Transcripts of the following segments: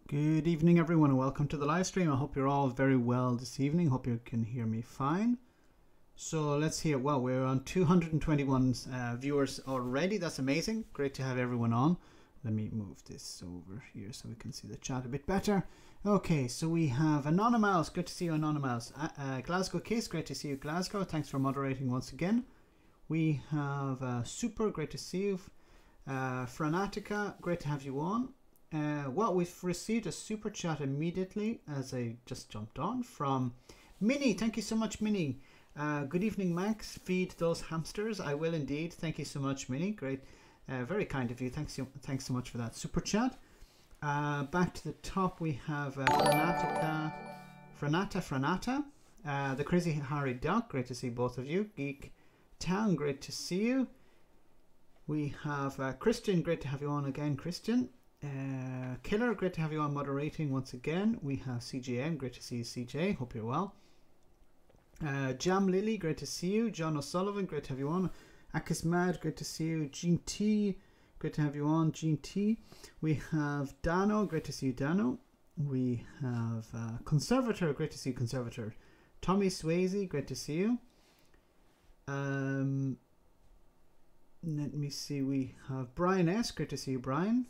Good evening, everyone, and welcome to the live stream. I hope you're all very well this evening. Hope you can hear me fine. So let's hear. Well, we're on 221 viewers already. That's amazing. Great to have everyone on. Let me move this over here so we can see the chat a bit better. Okay, so we have Anonymous. Good to see you, Anonymous. Glasgow Kiss. Great to see you, Glasgow. Thanks for moderating once again. We have Super. Great to see you. Franatica. Great to have you on. Well, we've received a super chat immediately as I just jumped on from Minnie. Thank you so much, Minnie. Good evening, Max. Feed those hamsters. I will indeed. Thank you so much, Minnie. Great. Very kind of you. Thanks so much for that super chat. Back to the top, we have Franata. The Crazy Harry Duck. Great to see both of you. Geek Town. Great to see you. We have Christian. Great to have you on again, Christian. Killer, great to have you on moderating once again. We have CJM, great to see you, CJ. Hope you're well. Jam Lily, great to see you. John O'Sullivan, great to have you on. Akis Mad, great to see you. Gene T, great to have you on. Gene T. We have Dano, great to see you, Dano. We have Conservator, great to see you, Conservator. Tommy Swayze, great to see you. Let me see, we have Brian S, great to see you, Brian.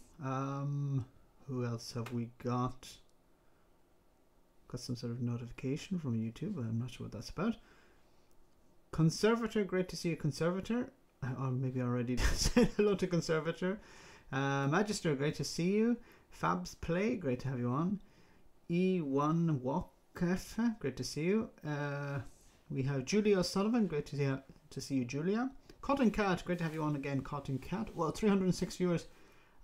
Who else have we got? Got some sort of notification from YouTube. I'm not sure what that's about. Conservator, great to see you, Conservator. Or maybe I already said hello to Conservator. Magister, great to see you. Fabs Play, great to have you on. E1 Wakef, great to see you. We have Julia Sullivan, great to see you, Julia. Cotton Cat, great to have you on again, Cotton Cat. Well, 306 viewers.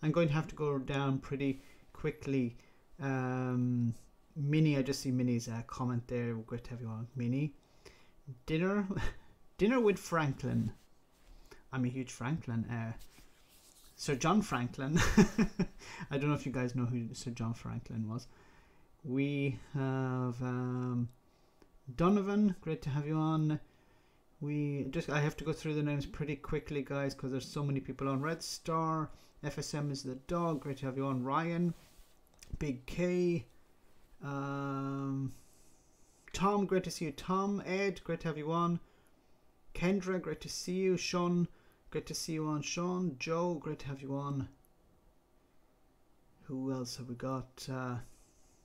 I'm going to have to go down pretty quickly. Minnie, I just see Minnie's comment there. Great to have you on, Minnie. Dinner with Franklin. I'm a huge Franklin. Sir John Franklin. I don't know if you guys know who Sir John Franklin was. We have Donovan. Great to have you on. I have to go through the names pretty quickly, guys, because there's so many people on. Red Star. FSM is the dog. Great to have you on. Ryan. Big K. Tom, great to see you, Tom. Ed, great to have you on. Kendra, great to see you. Sean, great to see you on. Sean. Joe, great to have you on. Who else have we got?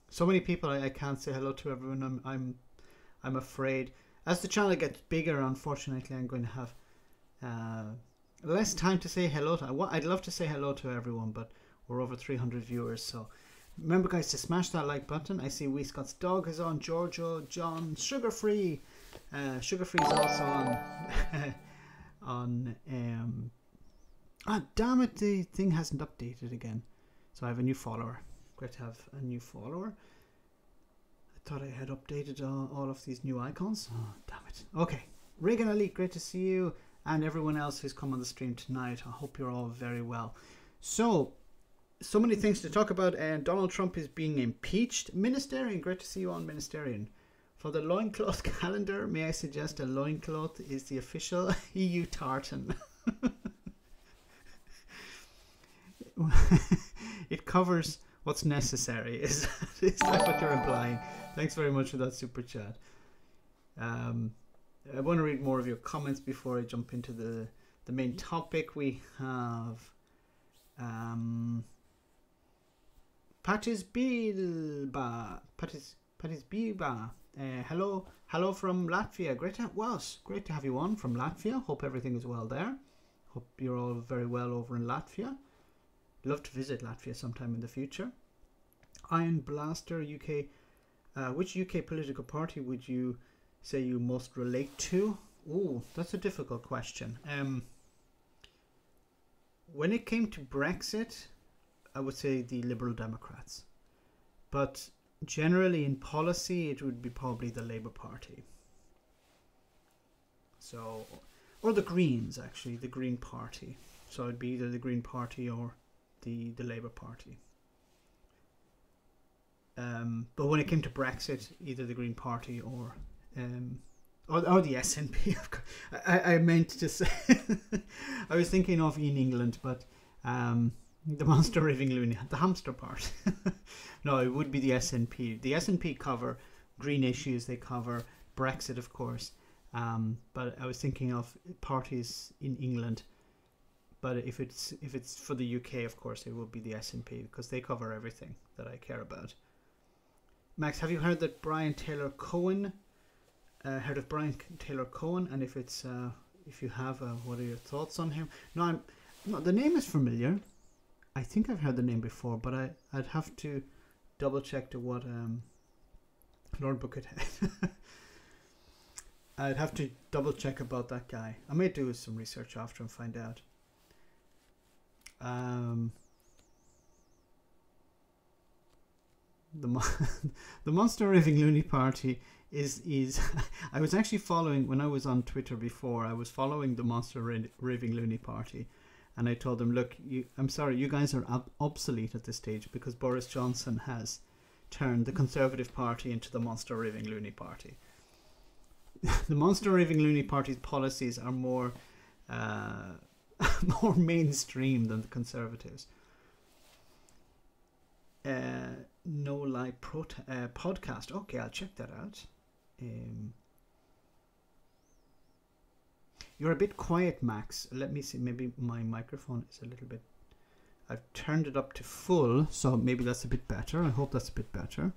So many people I can't say hello to everyone. I'm afraid. As the channel gets bigger, unfortunately, I'm going to have less time to say hello to. I'd love to say hello to everyone, but we're over 300 viewers, so remember, guys, to smash that like button. I see Wee Scott's dog is on. Giorgio, John, Sugar Free is also on. Damn it, the thing hasn't updated again. So I have a new follower. Great to have a new follower. I thought I had updated all of these new icons. Oh, damn it. Okay, Reagan Elite, great to see you. And everyone else who's come on the stream tonight. I hope you're all very well. So many things to talk about. And Donald Trump is being impeached. Ministerian, great to see you on, Ministerian. For the loincloth calendar, may I suggest a loincloth is the official EU tartan. It covers what's necessary. Is that what you're implying? Thanks very much for that super chat. I want to read more of your comments before I jump into the main topic. We have Patis Bilba. Hello from Latvia. Great to have you on from Latvia. Hope everything is well there. Hope you're all very well over in Latvia. Love to visit Latvia sometime in the future. Iron Blaster UK. Which UK political party would you say you most relate to? Oh, that's a difficult question. When it came to Brexit, I would say the Liberal Democrats. But generally in policy, it would be probably the Labour Party. So, or the Greens, actually, the Green Party. So it'd be either the Green Party or the Labour Party. But when it came to Brexit, either the Green Party or the SNP. I meant to say I was thinking of in England, but The monster raving loony, the hamster part. No, it would be the SNP. The SNP cover green issues. They cover Brexit, of course. But I was thinking of parties in England. But if it's for the UK, of course, it will be the SNP because they cover everything that I care about. Max, have you heard that Brian Taylor Cohen? Heard of Brian Taylor Cohen? And if it's if you have, what are your thoughts on him? No, the name is familiar. I think I've heard the name before, but I'd have to double check to what Lord Buckethead. I'd have to double check about that guy. I may do some research after and find out. The Monster Raving Loony Party is I was actually following, when I was on Twitter before, I was following the Monster Raving Loony Party, and I told them, look, I'm sorry, you guys are obsolete at this stage because Boris Johnson has turned the Conservative Party into the Monster Raving Loony Party. The Monster Raving Loony Party's policies are more more mainstream than the Conservatives. No Lie podcast. Okay, I'll check that out. You're a bit quiet, Max. Let me see. Maybe my microphone is a little bit... I've turned it up to full, so maybe that's a bit better. I hope that's a bit better.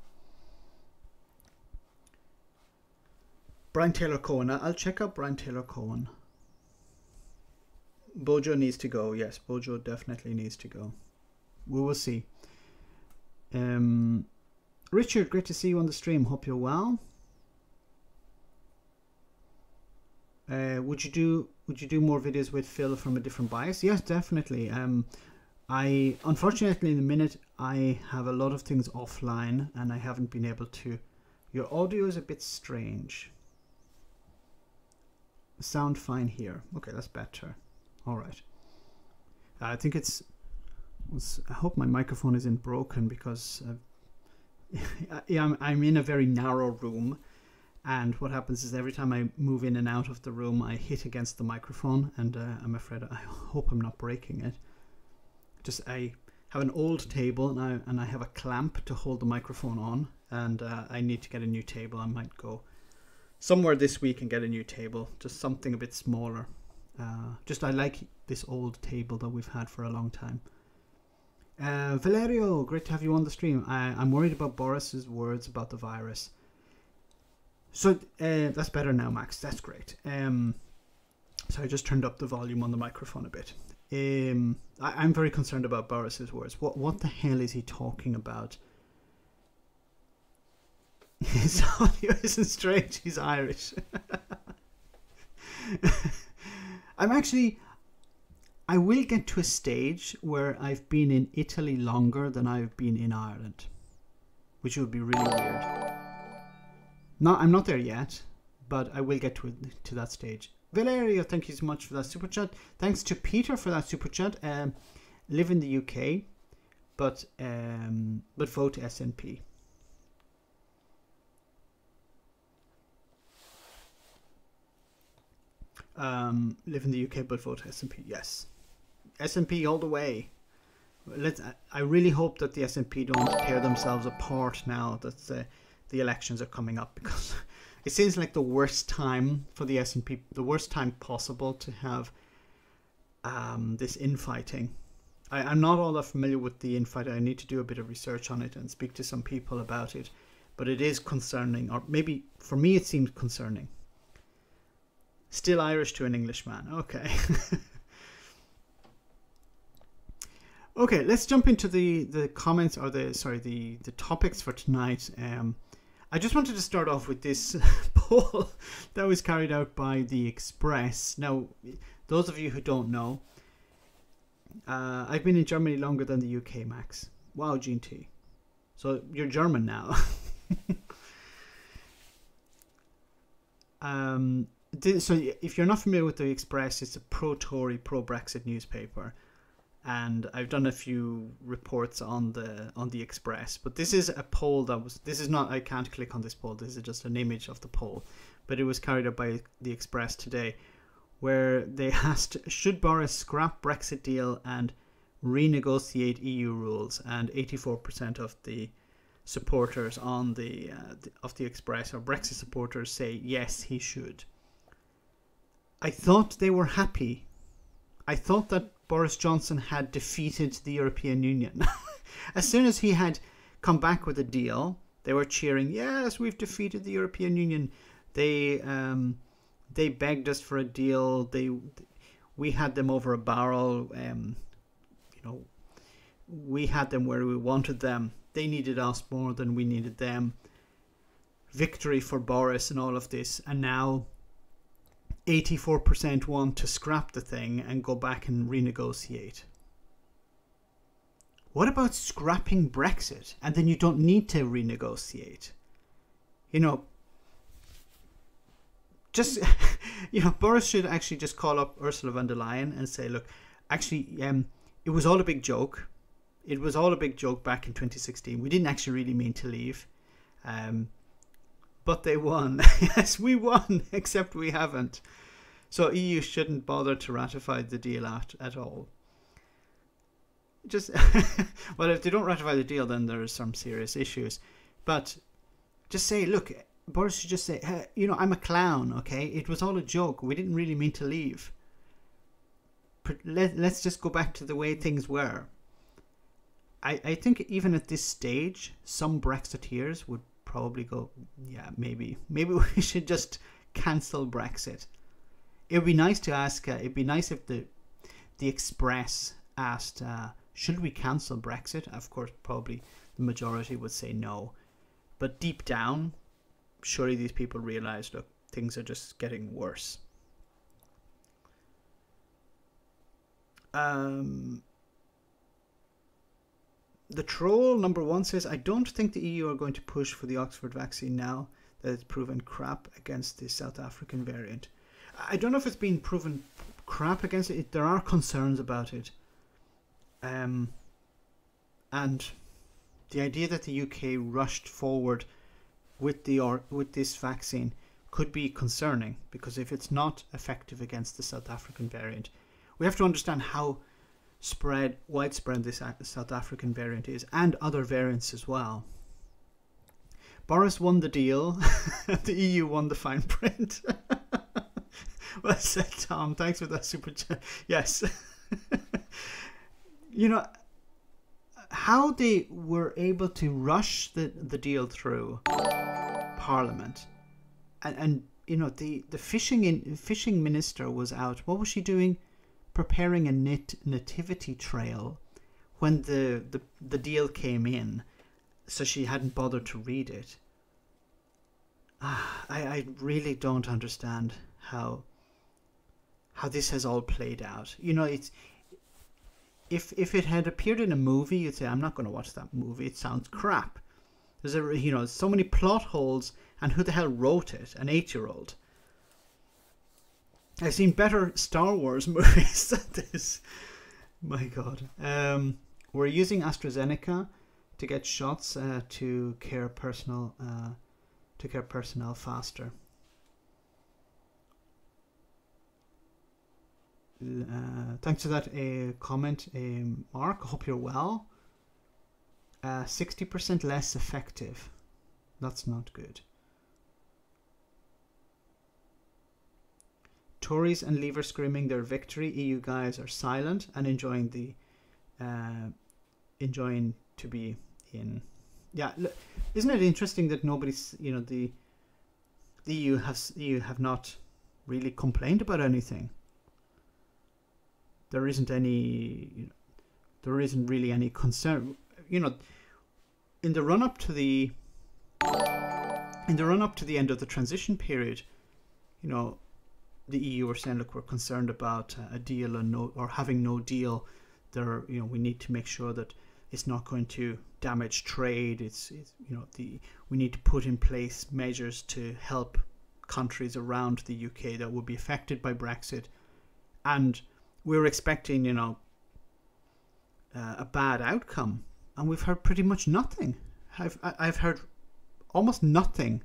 Brian Taylor Cohen. I'll check out Brian Taylor Cohen. Bojo needs to go. Yes, Bojo definitely needs to go. We will see. Richard, great to see you on the stream. Hope you're well. Would you do more videos with Phil from a different bias? Yes, definitely. I unfortunately in the minute I have a lot of things offline and I haven't been able to. Your audio is a bit strange. Sound fine here. Okay, that's better. All right. I think I hope my microphone isn't broken because I'm in a very narrow room, and what happens is every time I move in and out of the room I hit against the microphone, and I'm afraid, I hope I'm not breaking it. I have an old table and I have a clamp to hold the microphone on, and I need to get a new table. I might go somewhere this week and get a new table, just something a bit smaller. I like this old table that we've had for a long time. Valerio, great to have you on the stream. I'm worried about Boris's words about the virus. So that's better now, Max. That's great. So I just turned up the volume on the microphone a bit. I'm very concerned about Boris's words. What the hell is he talking about? His audio isn't strange. He's Irish. I will get to a stage where I've been in Italy longer than I've been in Ireland, which would be really weird. No, I'm not there yet, but I will get to that stage. Valerio, thank you so much for that super chat. Thanks to Peter for that super chat. Live in the UK, but vote SNP. Live in the UK, but vote SNP. Yes, SNP all the way. I really hope that the SNP don't tear themselves apart now that the elections are coming up, because it seems like the worst time for the SNP, the worst time possible to have this infighting. I'm not all that familiar with the infighting. I need to do a bit of research on it and speak to some people about it, but it is concerning, or maybe for me it seems concerning. Still Irish to an Englishman. Okay. Okay, let's jump into the comments, or the topics for tonight. I just wanted to start off with this poll that was carried out by the Express. Now, those of you who don't know, I've been in Germany longer than the UK, Max. Wow, GT. So you're German now. So if you're not familiar with the Express, it's a pro-Tory, pro-Brexit newspaper, and I've done a few reports on the Express. But this is a poll I can't click on this poll. This is just an image of the poll, but it was carried out by the Express today, where they asked, should Boris scrap Brexit deal and renegotiate EU rules, and 84% of the supporters on of the Express, or Brexit supporters, say yes, he should. I thought they were happy. I thought that Boris Johnson had defeated the European Union. As soon as he had come back with a deal, they were cheering, yes, we've defeated the European Union. They begged us for a deal. We had them over a barrel. We had them where we wanted them. They needed us more than we needed them. Victory for Boris and all of this. And now 84% want to scrap the thing and go back and renegotiate. What about scrapping Brexit? And then you don't need to renegotiate. Just, Boris should actually just call up Ursula von der Leyen and say, look, actually, it was all a big joke. It was all a big joke back in 2016. We didn't actually really mean to leave. But they won. Yes, we won, except we haven't. So EU shouldn't bother to ratify the deal at all. Just, well, if they don't ratify the deal, then there are some serious issues. But just say, look, Boris should just say, hey, I'm a clown, okay? It was all a joke. We didn't really mean to leave. Let's just go back to the way things were. I think even at this stage, some Brexiteers would probably go, yeah, maybe we should just cancel Brexit. It would be nice to ask, it'd be nice if the Express asked, should we cancel Brexit? Of course, probably the majority would say no. But deep down, surely these people realize, look, things are just getting worse. The troll number 1 says, I don't think the EU are going to push for the Oxford vaccine now that it's proven crap against the South African variant. I don't know if it's been proven crap against it. There are concerns about it. And the idea that the UK rushed forward with this vaccine could be concerning, because if it's not effective against the South African variant, we have to understand how widespread this South African variant is, and other variants as well. Boris won the deal. The EU won the fine print. Well said, Tom. Thanks for that super chat. Yes. How they were able to rush the deal through Parliament, and the fishing minister was out. What was she doing? Preparing a nativity trail when the deal came in, so she hadn't bothered to read it. I really don't understand how this has all played out. It's if it had appeared in a movie, you'd say, I'm not going to watch that movie. It sounds crap. There's so many plot holes, and who the hell wrote it? An 8-year-old. I've seen better Star Wars movies than this. My God. We're using AstraZeneca to get shots to care personnel faster. Thanks for that comment, Mark. I hope you're well. 60% less effective. That's not good. Tories and Leavers screaming their victory. EU guys are silent and enjoying to be in. Yeah, isn't it interesting that nobody's, the EU have not really complained about anything. There isn't really any concern. In the run up to the end of the transition period, the EU were saying, look, we're concerned about a deal or having no deal. We need to make sure that it's not going to damage trade. We need to put in place measures to help countries around the UK that would be affected by Brexit. And we're expecting, a bad outcome, and we've heard pretty much nothing. I've heard almost nothing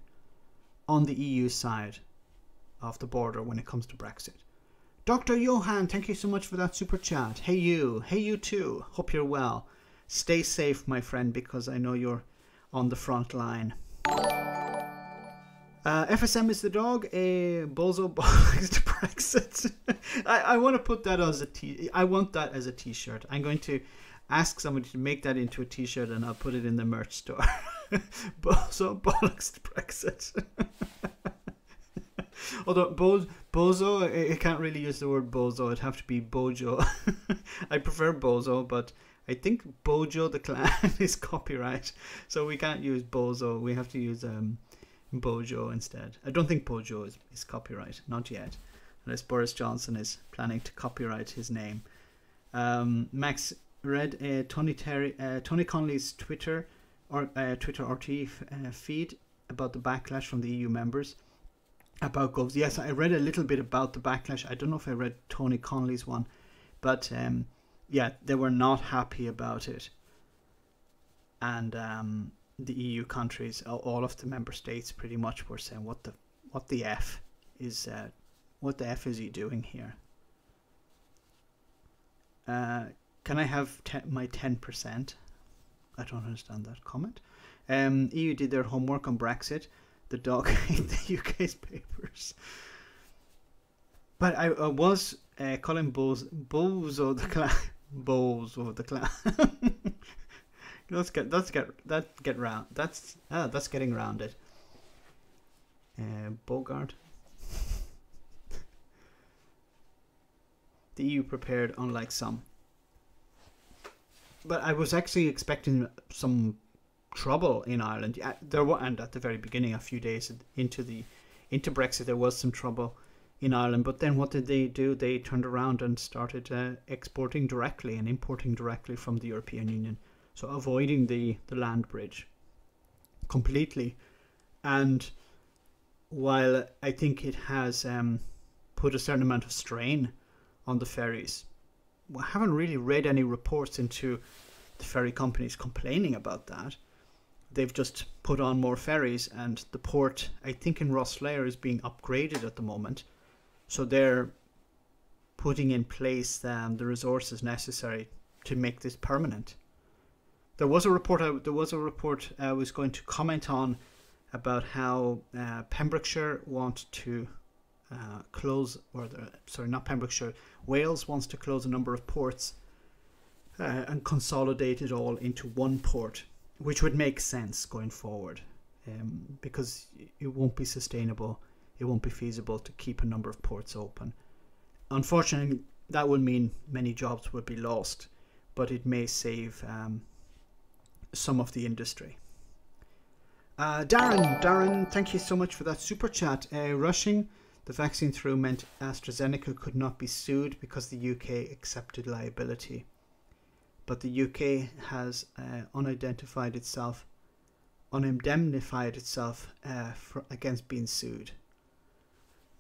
on the EU side of the border when it comes to Brexit. Dr. Johan, thank you so much for that super chat. Hey you too. Hope you're well. Stay safe, my friend, because I know you're on the front line. FSM is the dog. A bozo bollocks to Brexit. I want to put that as I want that as a t-shirt. I'm going to ask somebody to make that into a t-shirt and I'll put it in the merch store. Bozo bollocks to Brexit. Although bozo, I can't really use the word bozo. It'd have to be bojo. I prefer bozo, but I think Bojo the Clan is copyright, so we can't use bozo. We have to use Bojo instead. I don't think Bojo is copyright, not yet, unless Boris Johnson is planning to copyright his name. Max read Tony Connolly's Twitter RT feed about the backlash from the EU members about Gove. Yes, I read a little bit about the backlash. I don't know if I read Tony Connolly's one, but yeah, they were not happy about it, and the EU countries, all of the member states, pretty much were saying, "What the f is he doing here?" Can I have my 10%? I don't understand that comment. EU did their homework on Brexit. The dog ate the UK's papers. But I was calling Bozo the Clan. Bozo the Clan. That's getting rounded. Bogart. The EU prepared, unlike some. But I was actually expecting some trouble in Ireland. There were, and at the very beginning, a few days into Brexit, there was some trouble in Ireland. But then what did they do? They turned around and started exporting directly and importing directly from the European Union. So avoiding the land bridge completely. And while I think it has put a certain amount of strain on the ferries, I haven't really read any reports into the ferry companies complaining about that. They've just put on more ferries, and the port, I think in Rosslare, is being upgraded at the moment. So they're putting in place the resources necessary to make this permanent. There was a report I was going to comment on about how Pembrokeshire want to close, not Pembrokeshire, Wales wants to close a number of ports and consolidate it all into one port, which would make sense going forward, because it won't be sustainable, it won't be feasible to keep a number of ports open. Unfortunately, that would mean many jobs would be lost, but it may save some of the industry. Darren, thank you so much for that super chat. Rushing the vaccine through meant AstraZeneca could not be sued because the UK accepted liability. But the UK has unindemnified itself against being sued.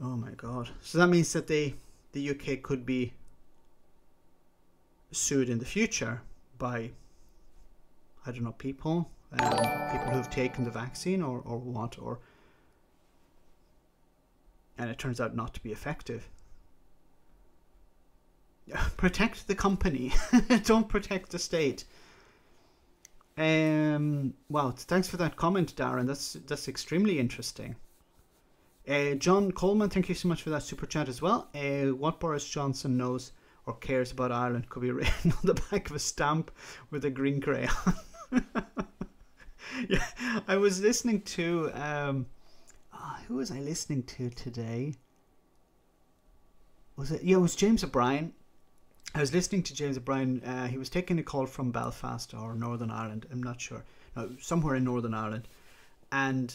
Oh my God. So that means that the UK could be sued in the future by, I don't know, people who've taken the vaccine or what, and it turns out not to be effective. Protect the company. Don't protect the state. Wow, thanks for that comment, Darren. That's extremely interesting. John Coleman, thank you so much for that super chat as well. What Boris Johnson knows or cares about Ireland could be written on the back of a stamp with a green crayon. Yeah, I was listening to who was I listening to today? It was James O'Brien. I was listening to James O'Brien. He was taking a call from Belfast or Northern Ireland. I'm not sure. No, somewhere in Northern Ireland. And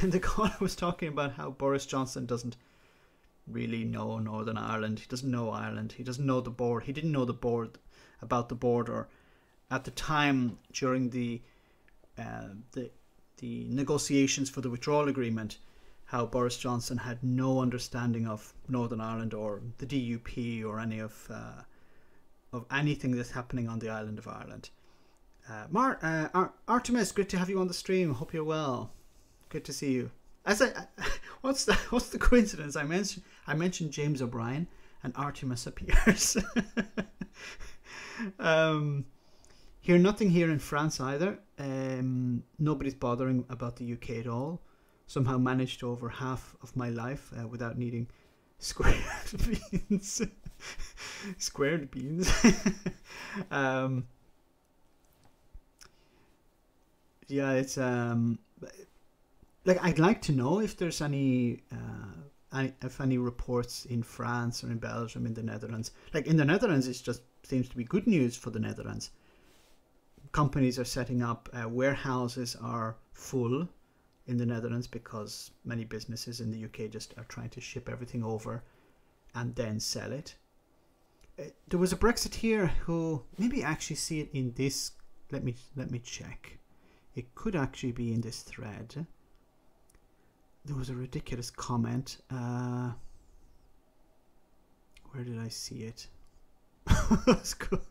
the caller was talking about how Boris Johnson doesn't really know Northern Ireland. He doesn't know Ireland. He doesn't know the border. He didn't know about the border at the time during the negotiations for the withdrawal agreement. How Boris Johnson had no understanding of Northern Ireland or the DUP or any of anything that's happening on the island of Ireland. Artemis, great to have you on the stream. Hope you're well. Good to see you. What's the coincidence? I mentioned James O'Brien, and Artemis appears. Hear nothing here in France either. Nobody's bothering about the UK at all. Somehow managed over half of my life without needing squared beans. Squared beans. Yeah, it's like, I'd like to know if there's any reports in France or in Belgium, in the Netherlands. Like in the Netherlands, it just seems to be good news for the Netherlands. Companies are setting up, warehouses are full in the Netherlands because many businesses in the UK just are trying to ship everything over and then sell it. There was a Brexiteer who, maybe actually see it in this, let me check. It could actually be in this thread. There was a ridiculous comment. Where did I see it? That's cool.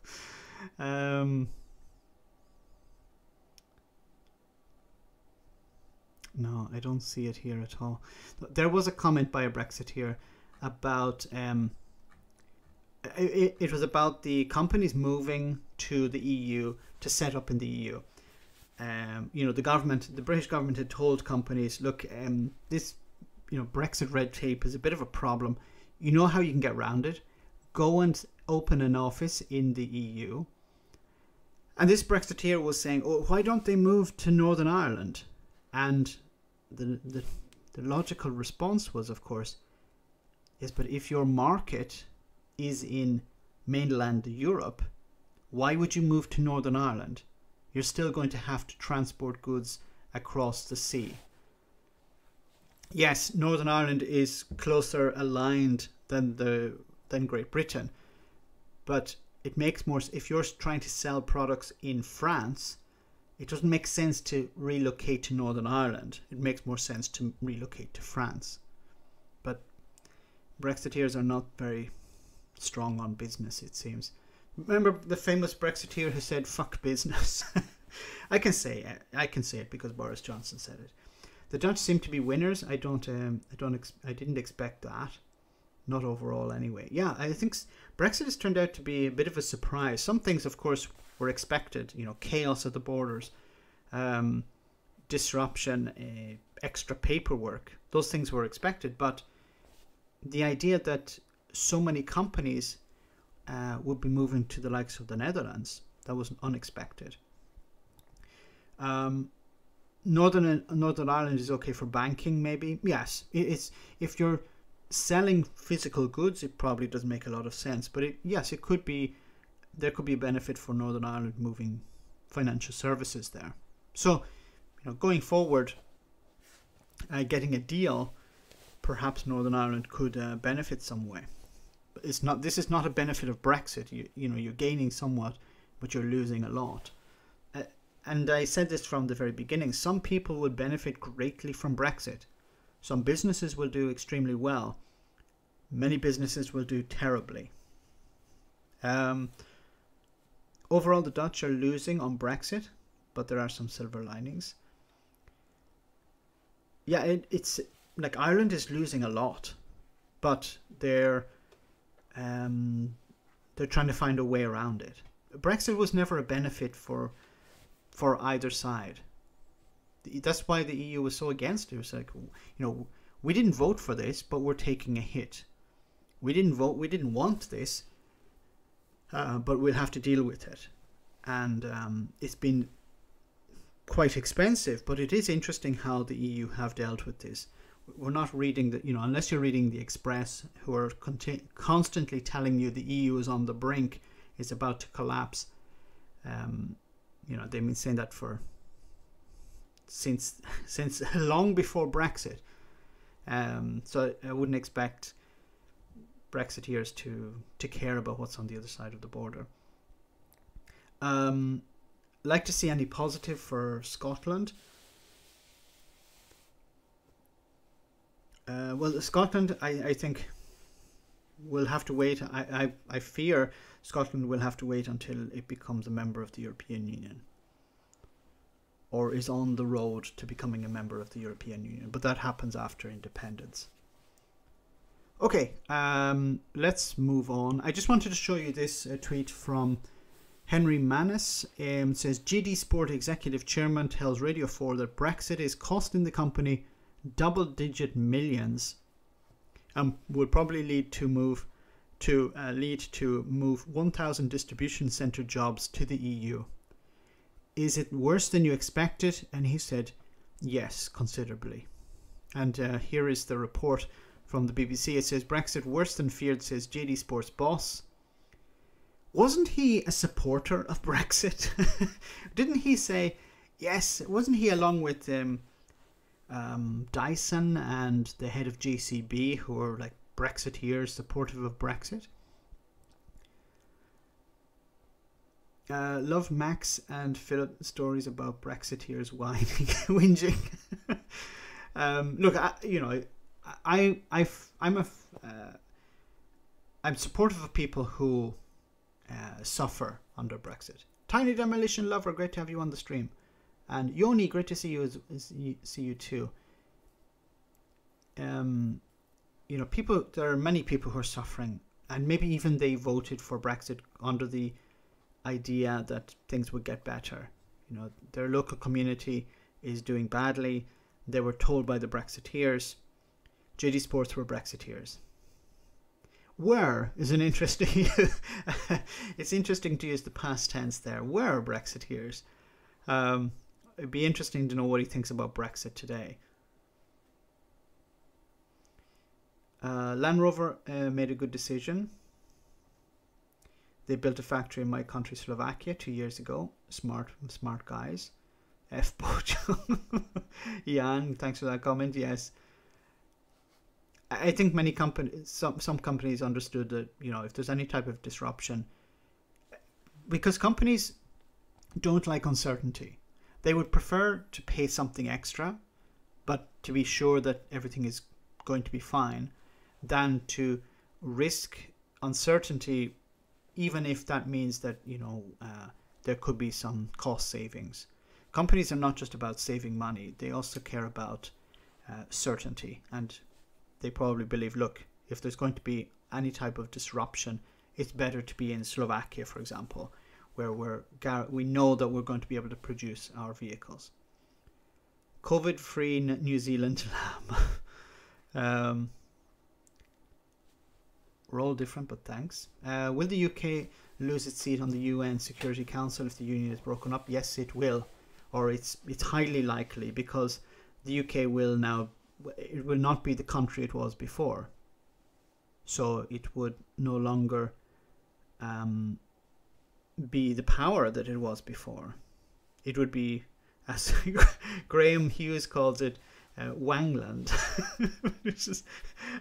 No, I don't see it here at all. There was a comment by a Brexiteer about it was about the companies moving to the EU to set up in the EU. You know, the British government had told companies, look, this, you know, Brexit red tape is a bit of a problem. You know how you can get around it? Go and open an office in the EU. And this Brexiteer was saying, oh, why don't they move to Northern Ireland? And the logical response was, of course, yes, but if your market is in mainland Europe, why would you move to Northern Ireland? You're still going to have to transport goods across the sea. Yes, Northern Ireland is closer aligned than Great Britain, but it makes more, if you're trying to sell products in France, it doesn't make sense to relocate to Northern Ireland. It makes more sense to relocate to France. But Brexiteers are not very strong on business, it seems. Remember the famous Brexiteer who said "fuck business"? I can say it because Boris Johnson said it. The Dutch seem to be winners. I didn't expect that. Not overall, anyway. Yeah, I think Brexit has turned out to be a bit of a surprise. Some things, of course, were expected. You know, chaos at the borders, disruption, extra paperwork. Those things were expected, but the idea that so many companies would be moving to the likes of the Netherlands, that was unexpected. Northern Ireland is okay for banking, maybe. Yes, it's, if you're selling physical goods, it probably doesn't make a lot of sense. But yes, it could be, there could be a benefit for Northern Ireland moving financial services there. So, you know, going forward, getting a deal, perhaps Northern Ireland could benefit some way. It's not. This is not a benefit of Brexit. You know, you're gaining somewhat, but you're losing a lot. And I said this from the very beginning. Some people will benefit greatly from Brexit. Some businesses will do extremely well. Many businesses will do terribly. Overall, the Dutch are losing on Brexit, but there are some silver linings. Yeah, it's like Ireland is losing a lot, but they're trying to find a way around it. Brexit was never a benefit for either side. That's why the EU was so against it. It was like, you know, we didn't vote for this, but we're taking a hit. We didn't want this, but we'll have to deal with it. And it's been quite expensive, but it is interesting how the EU have dealt with this. We're not reading the, you know, unless you're reading the Express, who are constantly telling you the EU is on the brink, is about to collapse. You know, they've been saying that for since long before Brexit. So I wouldn't expect Brexiteers to care about what's on the other side of the border. Like to see any positive for Scotland. Well, Scotland, I think, will have to wait. I fear Scotland will have to wait until it becomes a member of the European Union, or is on the road to becoming a member of the European Union. But that happens after independence. Okay, let's move on. I just wanted to show you this tweet from Henry Manis. It says, GD Sport Executive Chairman tells Radio 4 that Brexit is costing the company double-digit millions and will probably lead to move 1,000 distribution centre jobs to the EU. Is it worse than you expected? And he said, yes, considerably. And here is the report from the BBC. It says, Brexit worse than feared, says JD Sports boss. Wasn't he a supporter of Brexit? Didn't he say, yes, wasn't he along with Dyson and the head of JCB, who are like Brexiteers, supportive of Brexit? Love Max and Philip stories about Brexiteers whining, whinging. Look, I'm supportive of people who suffer under Brexit. Tiny Demolition Lover, great to have you on the stream. And Yoni, great to see you see you too. People. There are many people who are suffering, and maybe even they voted for Brexit under the idea that things would get better. Their local community is doing badly. They were told by the Brexiteers. JD Sports were Brexiteers. Were is an interesting. It's interesting to use the past tense there. Were Brexiteers. It'd be interesting to know what he thinks about Brexit today. Land Rover made a good decision. They built a factory in my country, Slovakia, 2 years ago. Smart guys. F. Bojo. Jan, thanks for that comment. Yes. I think many companies, some companies understood that, if there's any type of disruption, because companies don't like uncertainty. They would prefer to pay something extra, but to be sure that everything is going to be fine, than to risk uncertainty, even if that means that, there could be some cost savings. Companies are not just about saving money. They also care about certainty. And they probably believe, look, if there's going to be any type of disruption, it's better to be in Slovakia, for example, where we know that we're going to be able to produce our vehicles. COVID-free New Zealand lamb. We're all different, but thanks. Will the UK lose its seat on the UN Security Council if the union is broken up? Yes, it will, or it's highly likely, because the UK will not be the country it was before. So it would no longer be the power that it was before. It would be, as Graham Hughes calls it, Wangland. Which is,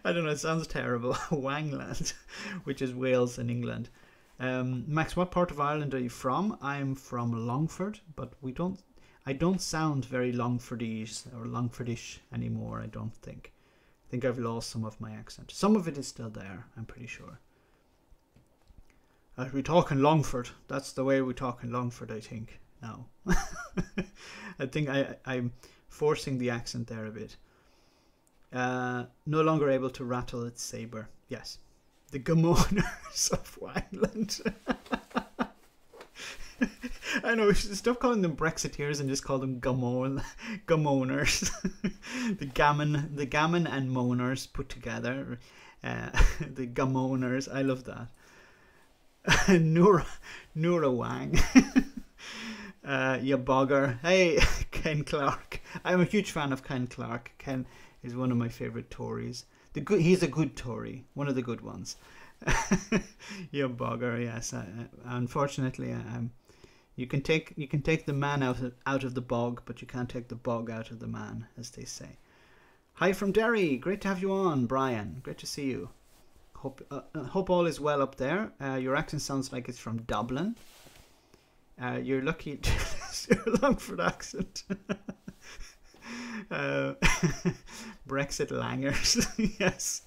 I don't know, it sounds terrible. Wangland, which is Wales and England. Max, what part of Ireland are you from? I'm from Longford, but I don't sound very Longfordish anymore, I don't think. I think I've lost some of my accent. Some of it is still there, I'm pretty sure. We talk in Longford. That's the way we talk in Longford, I think, now. I think I'm forcing the accent there a bit. No longer able to rattle its sabre. Yes. The Gamoners of Wangland. I know, we should stop calling them Brexiteers and just call them Gamoners. the gammon and moaners put together. The Gamoners. I love that. Noura Wang. You bogger. Hey, Ken Clark. I'm a huge fan of Ken Clark. Ken is one of my favourite Tories. He's a good Tory, one of the good ones. You bogger. Yes. Unfortunately, you can take the man out of the bog, but you can't take the bog out of the man, as they say. Hi from Derry. Great to have you on, Brian. Great to see you. Hope all is well up there. Your accent sounds like it's from Dublin. You're lucky to your Longford accent. Brexit langers. Yes.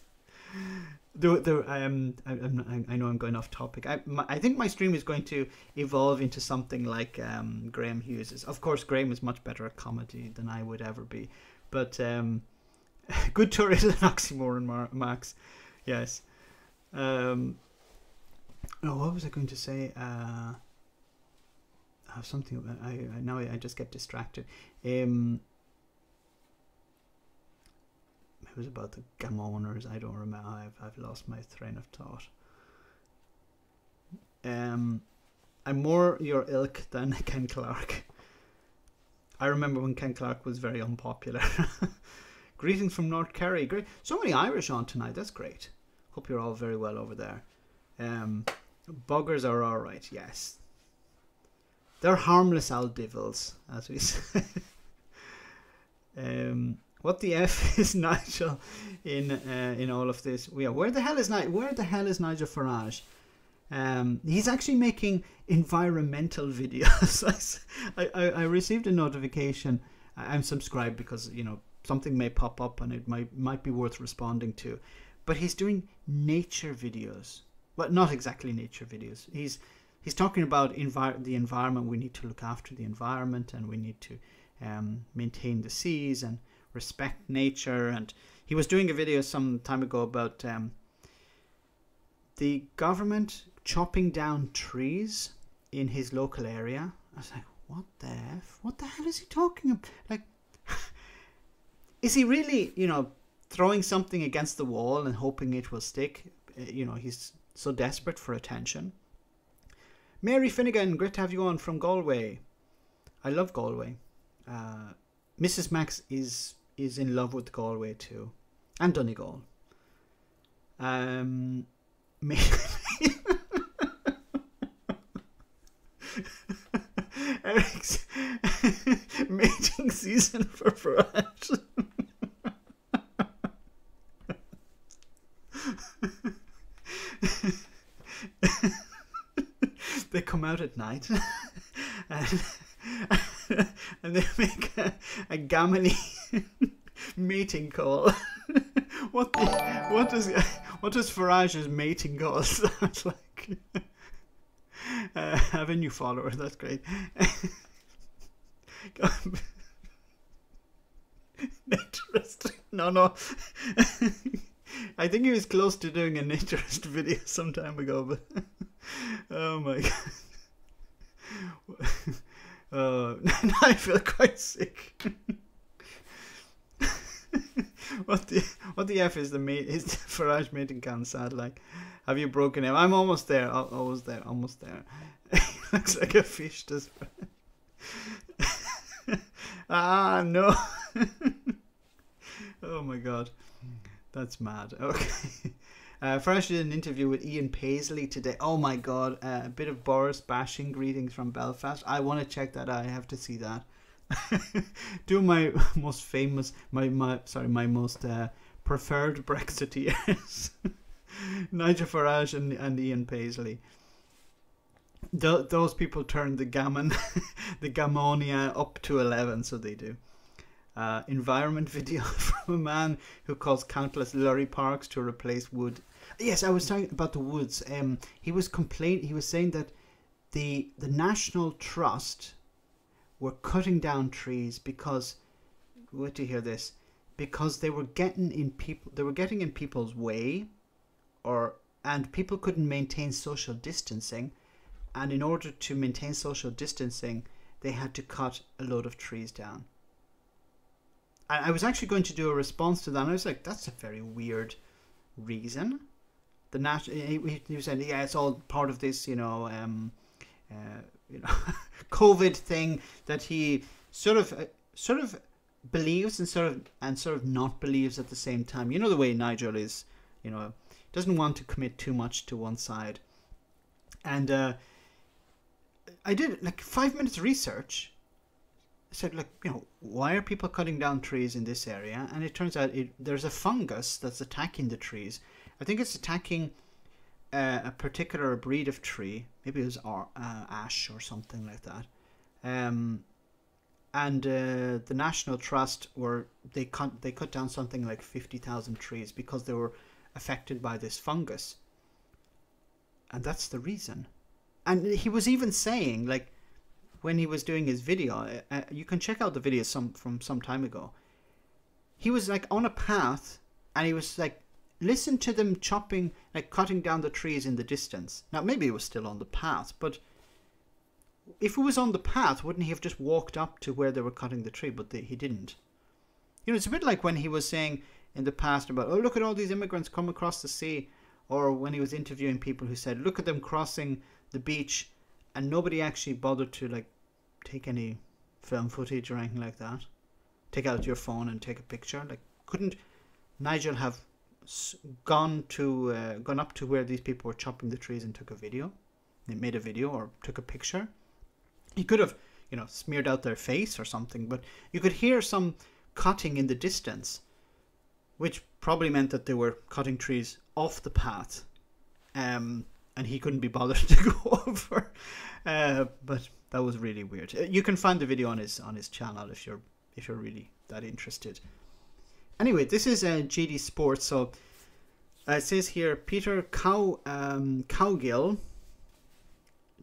I know I'm going off topic. I think my stream is going to evolve into something like Graham Hughes's. Of course, Graham is much better at comedy than I would ever be. But good Tory is an oxymoron, Max. Yes. Oh, what was I going to say? I have something. Now I just get distracted. It was about the gum owners. I don't remember. I've lost my train of thought. I'm more your ilk than Ken Clark. I remember when Ken Clark was very unpopular. Greetings from North Kerry. Great. So many Irish on tonight. That's great. Hope you're all very well over there. Buggers are alright, yes. They're harmless old devils, as we say. What the F is Nigel in all of this? Yeah, where the hell is Nigel Farage? He's actually making environmental videos. I received a notification. I'm subscribed because, you know, something may pop up and it might be worth responding to. But he's doing nature videos. Well, not exactly nature videos. He's talking about the environment. We need to look after the environment, and we need to maintain the seas and respect nature. And he was doing a video some time ago about the government chopping down trees in his local area. I was like, what the F? What the hell is he talking about? Like, is he really, you know, throwing something against the wall and hoping it will stick? You know, he's so desperate for attention. Mary Finnegan, great to have you on from Galway. I love Galway. Mrs. Max is in love with Galway too, and Donegal. Eric's mating season for Farage. They come out at night and they make a gammony mating call. What does Farage's mating call sound like? Have a new follower. That's great. Naturist. No. I think he was close to doing a naturist video some time ago, but oh my god. Now I feel quite sick. What the F is the Farage mating can sound like? Have you broken him? I'm almost there. Almost there. Looks like a fish, does. Ah, no. Oh my god. That's mad. Okay. Farage did an interview with Ian Paisley today. Oh my god. A bit of Boris bashing. Greetings from Belfast. I want to check that out. I have to see that. Two of my most famous, my most preferred Brexiteers. Nigel Farage and Ian Paisley. Those people turned the gammon, the gammonia up to 11, so they do. Environment video from a man who caused countless lorry parks to replace wood. Yes, I was talking about the woods. He was saying that the National Trust were cutting down trees because, wait to hear this, because they were getting in people's way, and people couldn't maintain social distancing, and in order to maintain social distancing, they had to cut a load of trees down. And I was actually going to do a response to that, and I was like, that's a very weird reason. He was saying, yeah, it's all part of this, COVID thing that he sort of believes and sort of not believes at the same time. You know the way Nigel is, doesn't want to commit too much to one side. And I did like 5 minutes research. I said, why are people cutting down trees in this area? And it turns out there's a fungus that's attacking the trees. I think it's attacking a particular breed of tree. Maybe it was ash or something like that. And the National Trust they cut down something like 50,000 trees because they were affected by this fungus. And that's the reason. And he was even saying, like, when he was doing his video, you can check out the video from some time ago. He was like on a path, and he was like listen to them chopping, like cutting down the trees in the distance. Now, maybe it was still on the path, but if it was on the path, wouldn't he have just walked up to where they were cutting the tree? But he didn't. You know, it's a bit like when he was saying in the past about, oh, look at all these immigrants come across the sea. Or when he was interviewing people who said, look at them crossing the beach, and nobody actually bothered to like take any film footage or anything like that. Take out your phone and take a picture. Like, couldn't Nigel have gone up to where these people were chopping the trees and took a video? They made a video or took a picture. He could have, you know, smeared out their face or something, but you could hear some cutting in the distance, which probably meant that they were cutting trees off the path, and he couldn't be bothered to go over. But that was really weird. You can find the video on his channel if you're really that interested. Anyway, this is GD Sports. So it says here, Peter Cowgill,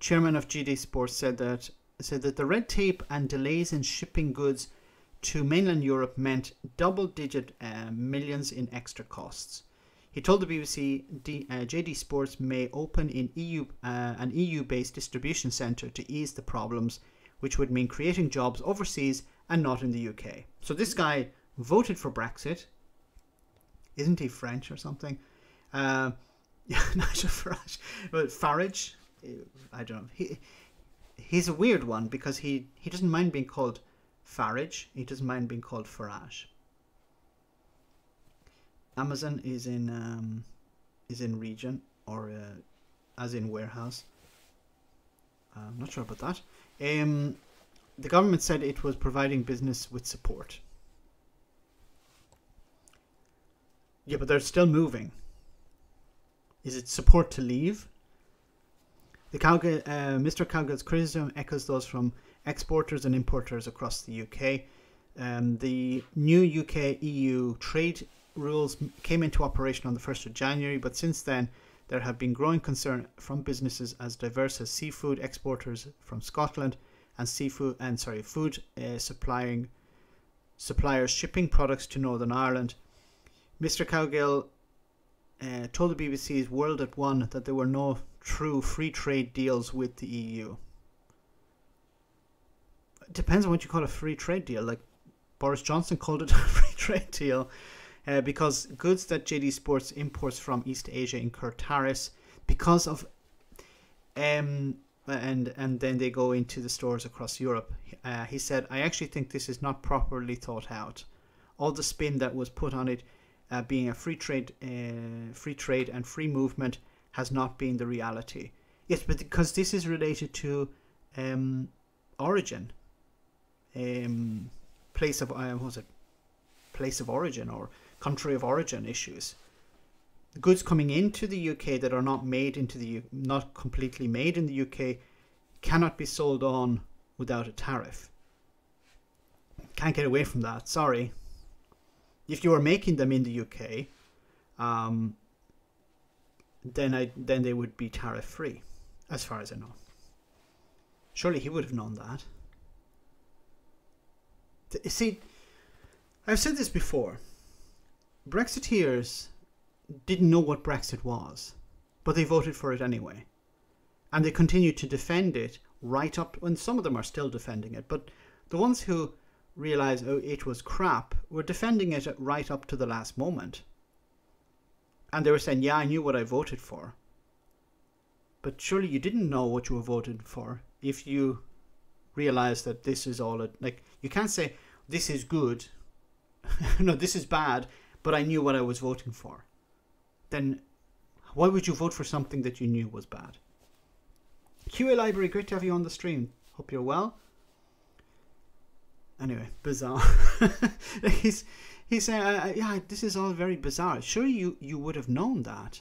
chairman of GD Sports, said that the red tape and delays in shipping goods to mainland Europe meant double-digit millions in extra costs. He told the BBC JD Sports may open in an EU-based distribution centre to ease the problems, which would mean creating jobs overseas and not in the UK. So this guy voted for Brexit. Isn't he French or something? Nigel Farage. Well, Farage, I don't know. He's a weird one because he doesn't mind being called Farage. He doesn't mind being called Farage. Amazon is in region, or as in warehouse. I'm not sure about that. The government said it was providing business with support. Yeah, but they're still moving. Is it support to leave? Mr. Cowgill's criticism echoes those from exporters and importers across the UK. The new UK-EU trade rules came into operation on the 1st of January, but since then there have been growing concern from businesses as diverse as seafood exporters from Scotland and food suppliers shipping products to Northern Ireland. Mr. Cowgill told the BBC's World at One that there were no true free trade deals with the EU. It depends on what you call a free trade deal. Like Boris Johnson called it a free trade deal because goods that JD Sports imports from East Asia incur tariffs because of and then they go into the stores across Europe. He said, I actually think this is not properly thought out. All the spin that was put on it being a free trade and free movement has not been the reality. Yes, but because this is related to origin, place of origin or country of origin issues. Goods coming into the UK that are not completely made in the UK cannot be sold on without a tariff. Can't get away from that. Sorry. If you are making them in the UK, then they would be tariff free, as far as I know. Surely he would have known that. See, I've said this before. Brexiteers didn't know what Brexit was, but they voted for it anyway. And they continued to defend it right up, and some of them are still defending it, but the ones who realised, oh, it was crap, were defending it right up to the last moment. And they were saying, yeah, I knew what I voted for. But surely you didn't know what you were voting for if you realised that this is all, you can't say, this is good, no, this is bad, but I knew what I was voting for. Then why would you vote for something that you knew was bad? QA Library, great to have you on the stream. Hope you're well. Anyway, bizarre. He's saying, yeah, this is all very bizarre. Sure, you would have known that.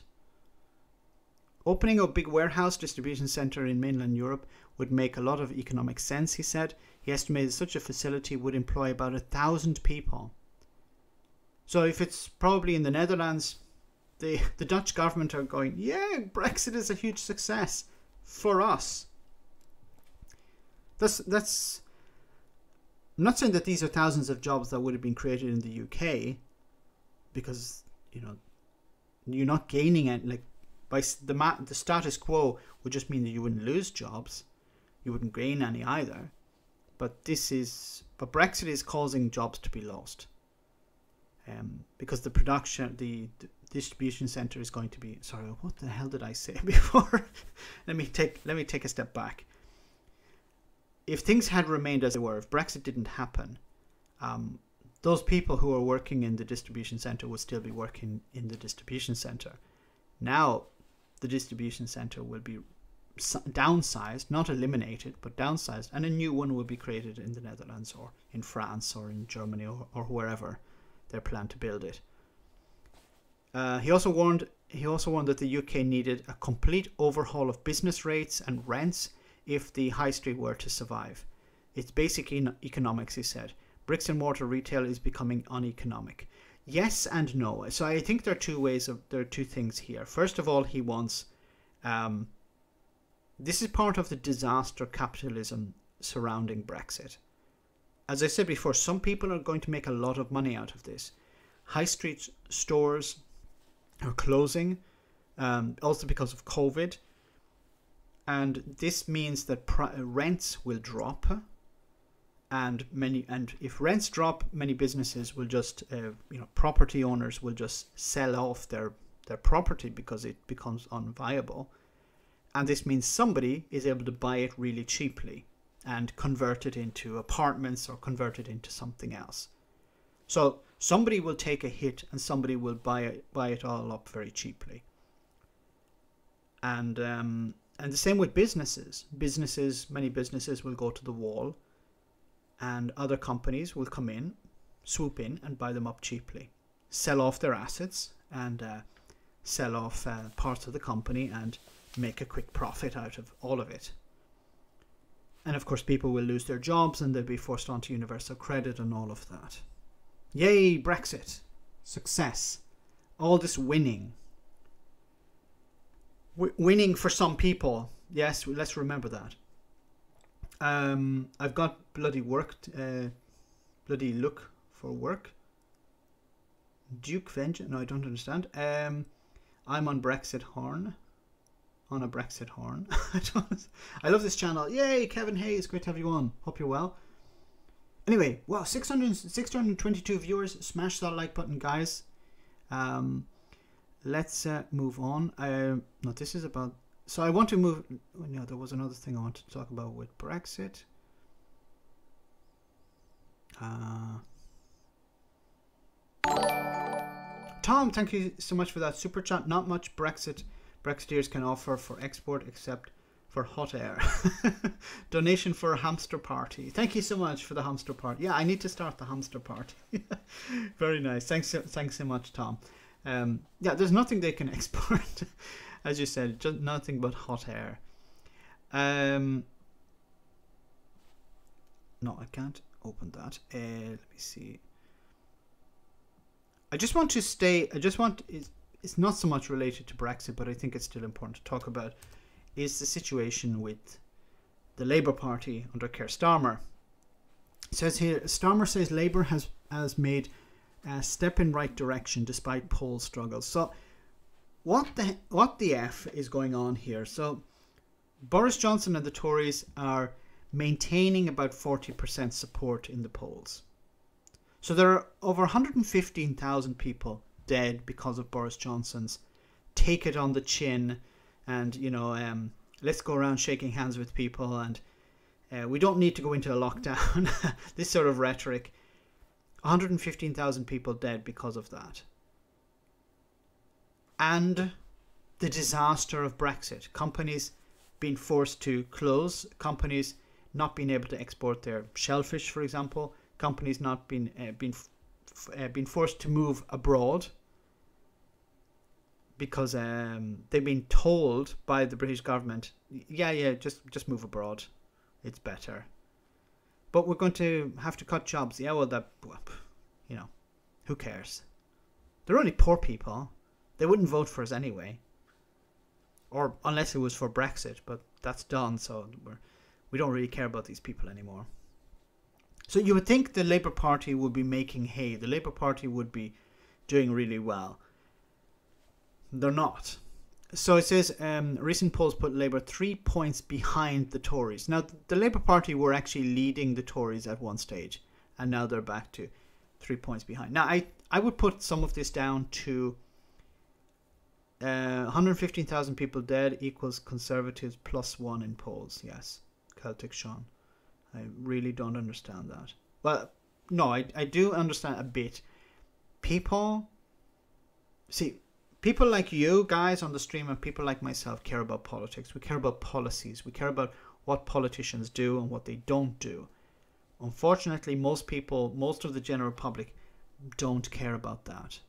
Opening a big warehouse distribution centre in mainland Europe would make a lot of economic sense, he said. He estimated such a facility would employ about 1,000 people. So if it's probably in the Netherlands, the Dutch government are going, yeah, Brexit is a huge success for us. That's I'm not saying that these are thousands of jobs that would have been created in the UK, because, you know, you're not gaining it. Like the status quo would just mean that you wouldn't lose jobs, you wouldn't gain any either. But Brexit is causing jobs to be lost, because the distribution center is going to be. Sorry, what the hell did I say before? let me take a step back. If things had remained as they were, if Brexit didn't happen, those people who are working in the distribution center would still be working in the distribution center. Now, the distribution center will be downsized, not eliminated, but downsized, and a new one will be created in the Netherlands or in France or in Germany or wherever they plan to build it. He also warned that the UK needed a complete overhaul of business rates and rents if the high street were to survive. It's basically economics, he said. Bricks and mortar retail is becoming uneconomic. Yes and no. So I think there are two things here. First of all, he wants, this is part of the disaster capitalism surrounding Brexit. As I said before, some people are going to make a lot of money out of this. High street stores are closing, also because of COVID. And this means that rents will drop, and if rents drop, many businesses will just, property owners will just sell off their property because it becomes unviable. And this means somebody is able to buy it really cheaply and convert it into apartments or convert it into something else. So somebody will take a hit and somebody will buy it all up very cheaply. And the same with businesses. Many businesses will go to the wall, and other companies will come in, swoop in and buy them up cheaply, sell off their assets and sell off parts of the company and make a quick profit out of all of it. And of course people will lose their jobs and they'll be forced onto universal credit and all of that. Yay, Brexit. Success. All this winning. Winning for some people. Yes, let's remember that. I've got bloody look for work. Duke Vengeance. No, I don't understand. I'm on Brexit horn. On a Brexit horn. I love this channel. Yay, Kevin Hayes. Great to have you on. Hope you're well. Anyway, wow, 622 viewers. Smash that like button, guys. Let's move on. No, this is about... So I want to move... No, there was another thing I wanted to talk about with Brexit. Tom, thank you so much for that super chat. Not much Brexiteers can offer for export except for hot air. Donation for a hamster party. Thank you so much for the hamster party. Yeah, I need to start the hamster party. Very nice. Thanks so much, Tom. Yeah, there's nothing they can export. As you said, just nothing but hot air. No, I can't open that. Let me see. It's not so much related to Brexit, but I think it's still important to talk about, is the situation with the Labour Party under Keir Starmer. It says here, Starmer says Labour has made a step in right direction despite poll struggles. So what the F is going on here? So Boris Johnson and the Tories are maintaining about 40% support in the polls. So there are over 115,000 people dead because of Boris Johnson's take it on the chin and, let's go around shaking hands with people and we don't need to go into a lockdown. This sort of rhetoric. 115,000 people dead because of that. And the disaster of Brexit. Companies being forced to close. Companies not being able to export their shellfish, for example. Companies not being forced to move abroad because they've been told by the British government, just move abroad. It's better. But we're going to have to cut jobs. Yeah, well, who cares? They're only poor people. They wouldn't vote for us anyway. Or unless it was for Brexit, but that's done, so we don't really care about these people anymore. So you would think the Labour Party would be making hay. The Labour Party would be doing really well. they're not. So it says recent polls put Labour 3 points behind the Tories. Now, the Labour Party were actually leading the Tories at one stage, and now they're back to 3 points behind. Now, I would put some of this down to 115,000 people dead equals Conservatives +1 in polls. Yes, Celtic Sean. I really don't understand that. Well, no, I do understand a bit. People like you guys on the stream and people like myself care about politics. We care about policies. We care about what politicians do and what they don't do. Unfortunately, most people, most of the general public, don't care about that.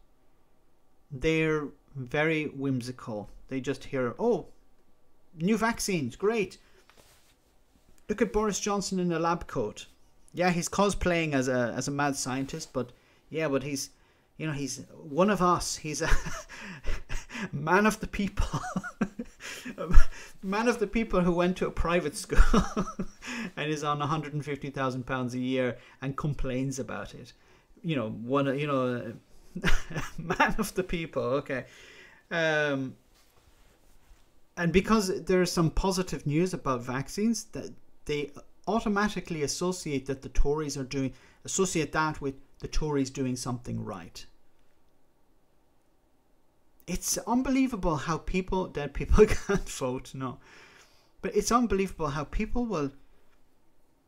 They're very whimsical. They just hear, oh, new vaccines, great. Look at Boris Johnson in a lab coat. Yeah, he's cosplaying as a mad scientist, but yeah, but he's, you know, he's one of us. He's a man of the people. Man of the people who went to a private school and is on £150,000 a year and complains about it. You know, man of the people. Okay. And because there's some positive news about vaccines, that they automatically associate that the Tories are doing, associate that with the Tories doing something right. It's unbelievable how dead people can't vote, no. But it's unbelievable how people will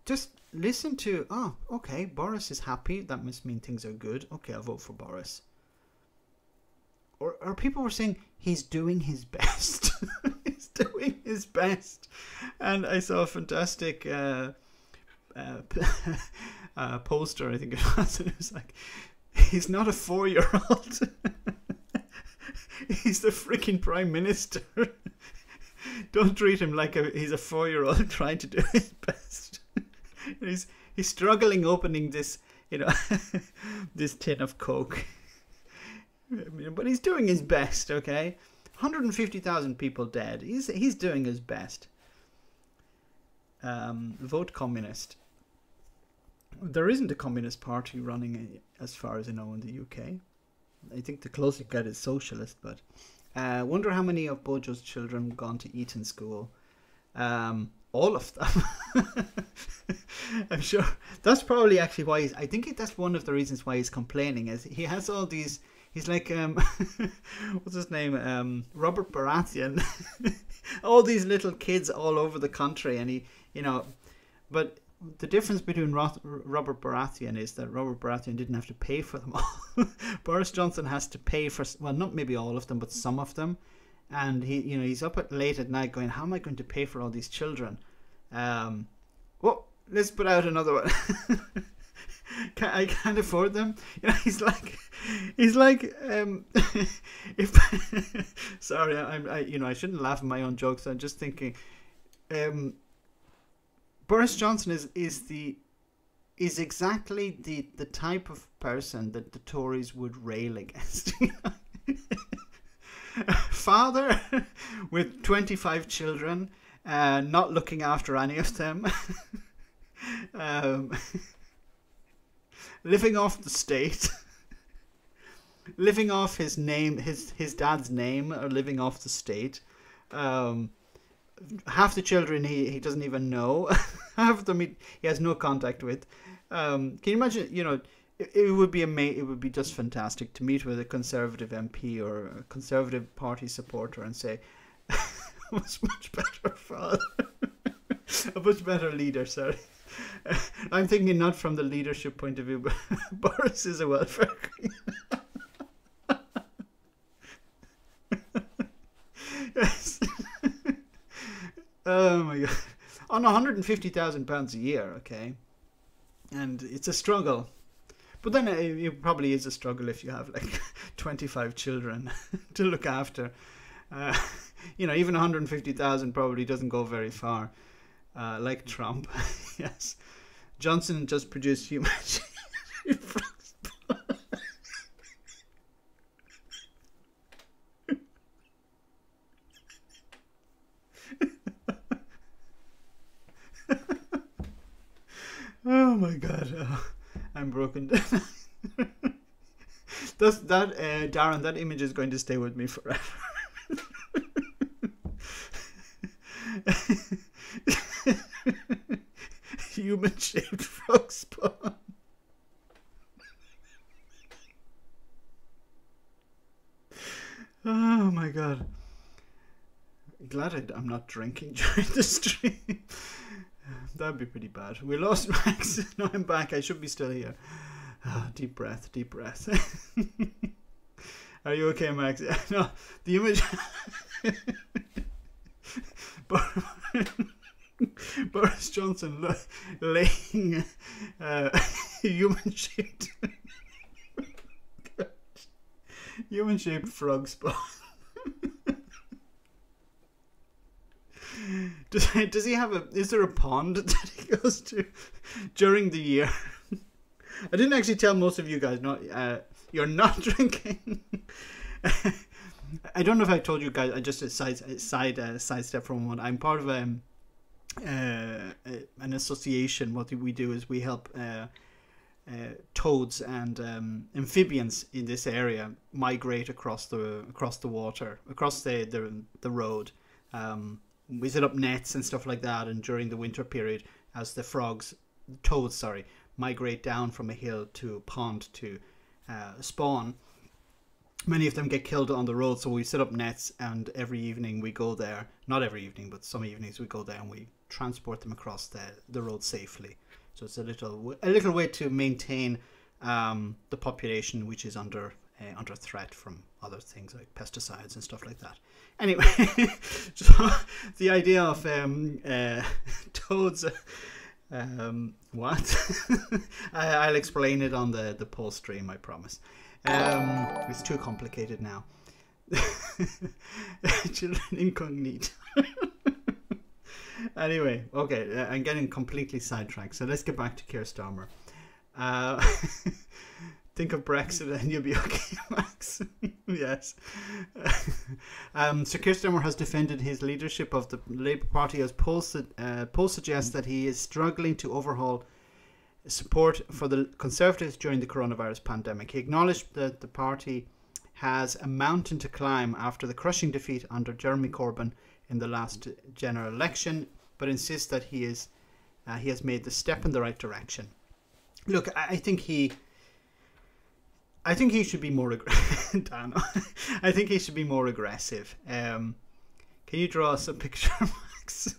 just listen to, oh, okay, Boris is happy, that must mean things are good, okay, I'll vote for Boris. Or people were saying, he's doing his best. He's doing his best. And I saw a fantastic poster, I think it was, and it was like, he's not a 4-year-old. He's the freaking Prime Minister. Don't treat him like he's a 4-year-old trying to do his best. He's struggling opening this, you know, this tin of Coke. But he's doing his best, okay? 150,000 people dead. He's doing his best. Vote communist. There isn't a communist party running, as far as I know, in the UK. I think the closest you get is socialist, but wonder how many of Bojo's children gone to Eton School. All of them. I'm sure that's probably actually why he's, I think that's one of the reasons why he's complaining, is he has all these, he's like what's his name, Robert Baratheon. All these little kids all over the country, and he, you know, but the difference between Robert Baratheon is that Robert Baratheon didn't have to pay for them all. Boris Johnson has to pay for, well, not maybe all of them, but some of them. And he, you know, he's up late at night going, how am I going to pay for all these children? Well, let's put out another one. I can't afford them. You know, he's like, if sorry, you know, I shouldn't laugh at my own jokes. I'm just thinking, Boris Johnson is exactly the type of person that the Tories would rail against. Father with 25 children, not looking after any of them, living off the state, living off his name, his dad's name, or living off the state. Half the children he doesn't even know. Half of them he has no contact with. Can you imagine? You know, it would be it would be just fantastic to meet with a Conservative MP or a Conservative Party supporter and say, "Was much better father, a much better leader." Sorry, I'm thinking not from the leadership point of view, but Boris is a welfare queen. Yes. Oh my god. On £150,000 a year, okay? And it's a struggle. But then it probably is a struggle if you have like 25 children to look after. You know, even 150,000 probably doesn't go very far. Like Trump. Yes. Johnson just produced human Oh my god, I'm broken down. Darren, that image is going to stay with me forever. Human-shaped frog spawn. Oh my god. Glad I'm not drinking during the stream. That'd be pretty bad. We lost Max. No, I'm back. I should be still here. Deep breath, deep breath. Are you okay, Max? No, the image. Boris Johnson laying human-shaped frog spawn. Does he have is there a pond that he goes to during the year? I didn't actually tell most of you guys, you're not drinking. I don't know if I told you guys, I just a sidestep from one. I'm part of an association. What we do is we help toads and amphibians in this area migrate across the water, across the road. We set up nets and stuff like that, and during the winter period, as the toads migrate down from a hill to a pond to spawn, many of them get killed on the road. So we set up nets, and every evening we go there, not every evening, but some evenings we go there and we transport them across the road safely. So it's a little way to maintain the population, which is under threat from other things like pesticides and stuff like that. Anyway, so the idea of toads, what? I'll explain it on the post stream, I promise. It's too complicated now. Children incognito. Anyway, okay, I'm getting completely sidetracked, so let's get back to Keir Starmer. Think of Brexit and you'll be okay, Max. Yes. So Keir Starmer has defended his leadership of the Labour Party as polls suggest that he is struggling to overhaul support for the Conservatives during the coronavirus pandemic. He acknowledged that the party has a mountain to climb after the crushing defeat under Jeremy Corbyn in the last general election, but insists that he has made the step in the right direction. Look, I think he should be more aggressive. I think he should be more aggressive. Can you draw us a picture, Max?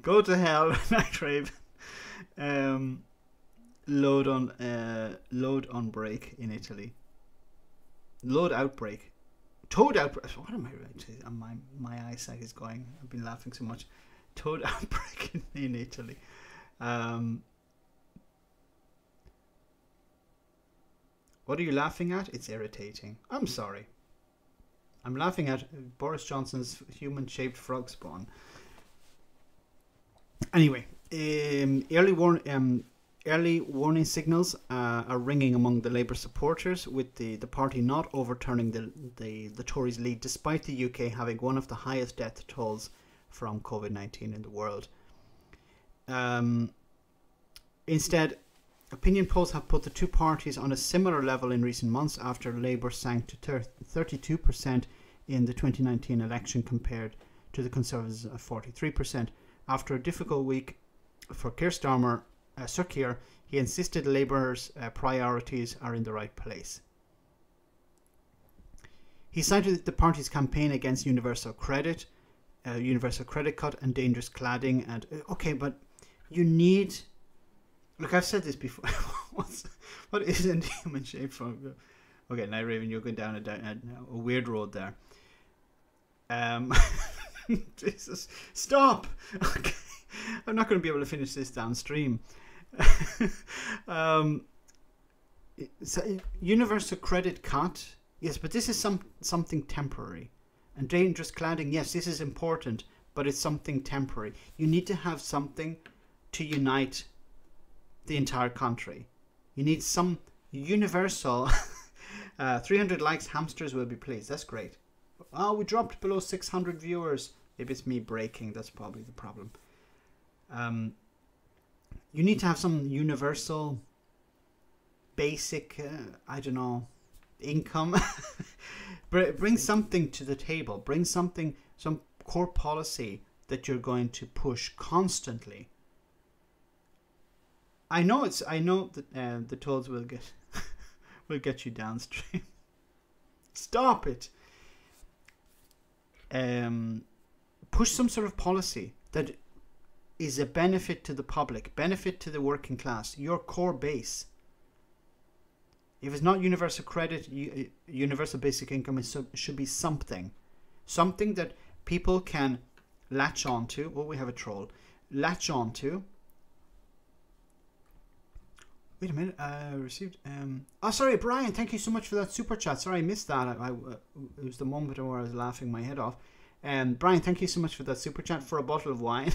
Go to hell, Night Raven. Load on break in Italy. Load outbreak. Toad outbreak. What am I writing? My eyesight is going. I've been laughing so much. Toad outbreak in Italy. What are you laughing at? It's irritating. I'm sorry. I'm laughing at Boris Johnson's human-shaped frog spawn. Anyway, early warning signals are ringing among the Labour supporters, with the party not overturning the Tories' lead, despite the UK having one of the highest death tolls from COVID-19 in the world. Instead, opinion polls have put the two parties on a similar level in recent months, after Labour sank to 32% in the 2019 election compared to the Conservatives of 43%. After a difficult week for Keir Starmer, Sir Keir, he insisted Labour's priorities are in the right place. He cited the party's campaign against universal credit cut and dangerous cladding. And okay, but you need... Look, I've said this before. What is a human shape from? Okay, now Raven, you're going down a weird road there. Jesus, stop! Okay, I'm not going to be able to finish this downstream. So, universal credit cut, yes, but this is something temporary. And dangerous cladding, yes, this is important, but it's something temporary. You need to have something to unite the entire country. You need some universal 300 likes, hamsters will be pleased. That's great. Oh, we dropped below 600 viewers. Maybe it's me breaking. That's probably the problem. You need to have some universal basic, I don't know, income. Bring something to the table. Bring something, some core policy that you're going to push constantly. I know that the Toads will get will get you downstream. Stop it. Push some sort of policy that is a benefit to the public, benefit to the working class, your core base. If it's not universal credit, universal basic income, it should be something that people can latch onto. Oh, we have a troll. Latch onto. Wait a minute. I received. Oh, sorry, Brian. Thank you so much for that super chat. Sorry, I missed that. It was the moment where I was laughing my head off. Brian, thank you so much for that super chat for a bottle of wine.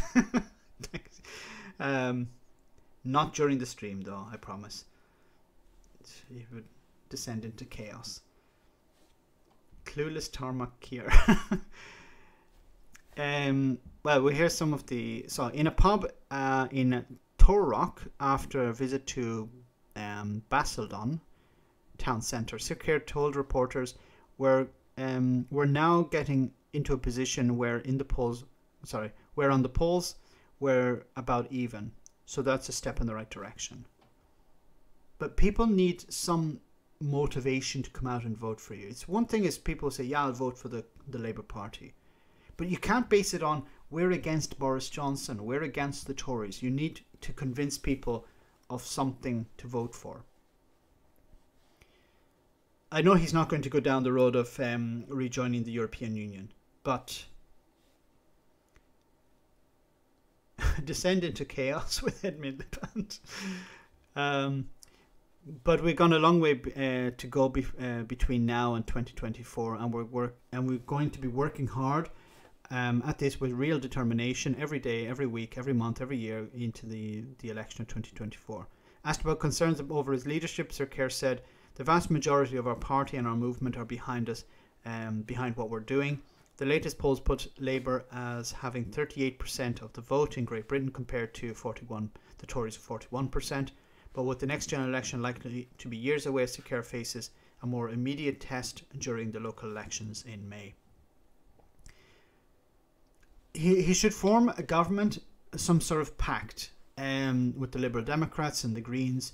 Not during the stream, though. I promise. It would descend into chaos. Clueless Tarmac here. Well, we hear some of the... So, in a pub in Torrock, after a visit to Basildon town centre, Sir Keir told reporters we're now getting into a position where on the polls we're about even. So that's a step in the right direction. But people need some motivation to come out and vote for you. It's one thing is people say, yeah, I'll vote for the Labour Party. But you can't base it on, we're against Boris Johnson, we're against the Tories. You need to convince people of something to vote for. I know he's not going to go down the road of rejoining the European Union, but descend into chaos with Ed Miliband. But we've gone a long way to go between now and 2024, and we're going to be working hard at this with real determination every day, every week, every month, every year into the election of 2024. Asked about concerns over his leadership, Sir Keir said, "The vast majority of our party and our movement are behind us, behind what we're doing. The latest polls put Labour as having 38% of the vote in Great Britain compared to the Tories 41%. But with the next general election likely to be years away, Sir Keir faces a more immediate test during the local elections in May." He should form a government, some sort of pact with the Liberal Democrats and the Greens.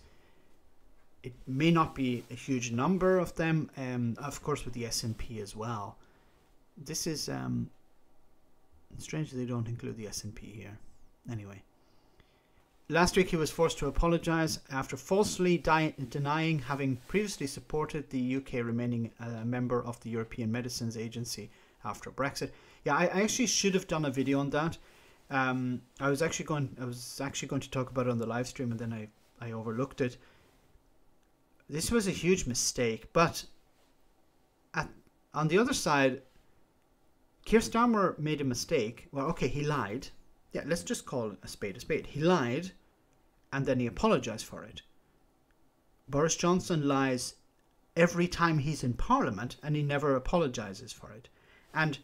It may not be a huge number of them, of course with the SNP as well. This is strange that they don't include the SNP here. Anyway. Last week he was forced to apologise after falsely denying having previously supported the UK remaining a member of the European Medicines Agency after Brexit. Yeah, I actually should have done a video on that. I was actually going to talk about it on the live stream, and then I overlooked it. This was a huge mistake, but on the other side, Keir Starmer made a mistake. Well, okay, he lied. Yeah, let's just call a spade a spade. He lied, and then he apologised for it. Boris Johnson lies every time he's in Parliament, and he never apologises for it. And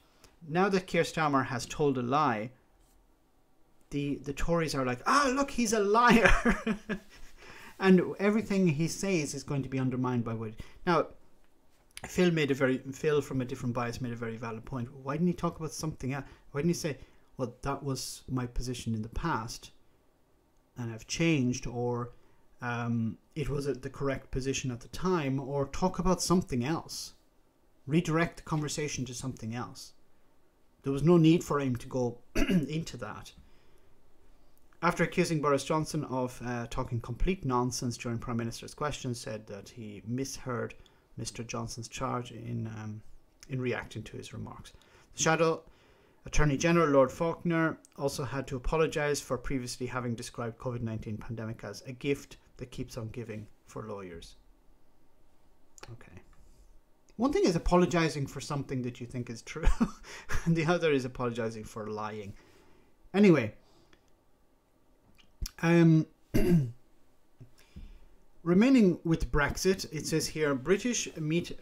now that Keir Starmer has told a lie, the Tories are like, ah, look, he's a liar. And everything he says is going to be undermined by what... Now, Phil from a different bias made a very valid point. Why didn't he talk about something else? Why didn't he say, well, that was my position in the past and I've changed, or it was the correct position at the time, or talk about something else. Redirect the conversation to something else. There was no need for him to go into that. After accusing Boris Johnson of talking complete nonsense during Prime Minister's questions, said that he misheard Mr. Johnson's charge in reacting to his remarks. The Shadow Attorney General Lord Faulkner also had to apologise for previously having described COVID-19 pandemic as a gift that keeps on giving for lawyers. Okay. One thing is apologising for something that you think is true, and the other is apologising for lying. Anyway, remaining with Brexit, it says here, British meat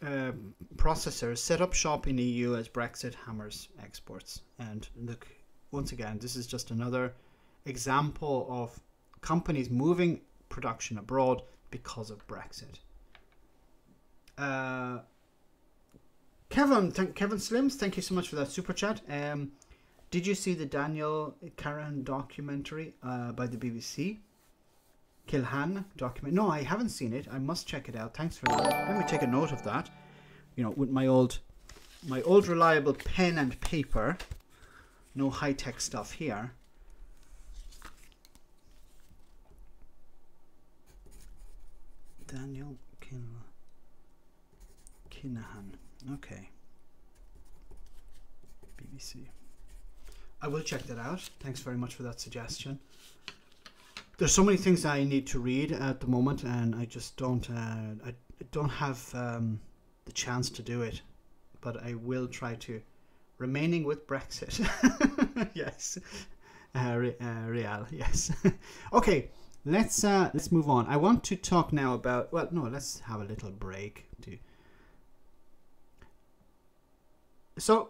processors set up shop in EU as Brexit hammers exports. And look, once again, this is just another example of companies moving production abroad because of Brexit. Kevin Slims, thank you so much for that super chat. Did you see the Daniel Caron documentary by the BBC? Kilhan document? No, I haven't seen it. I must check it out. Thanks for that. Let me take a note of that. You know, with my old reliable pen and paper. No high-tech stuff here. Daniel Kinahan. Okay. BBC. I will check that out. Thanks very much for that suggestion. There's so many things I need to read at the moment, and I just don't. I don't have the chance to do it, but I will try to. Remaining with Brexit. Yes. Real. Yes. Okay. Let's move on. I want to talk now about. Well, no. Let's have a little break. So,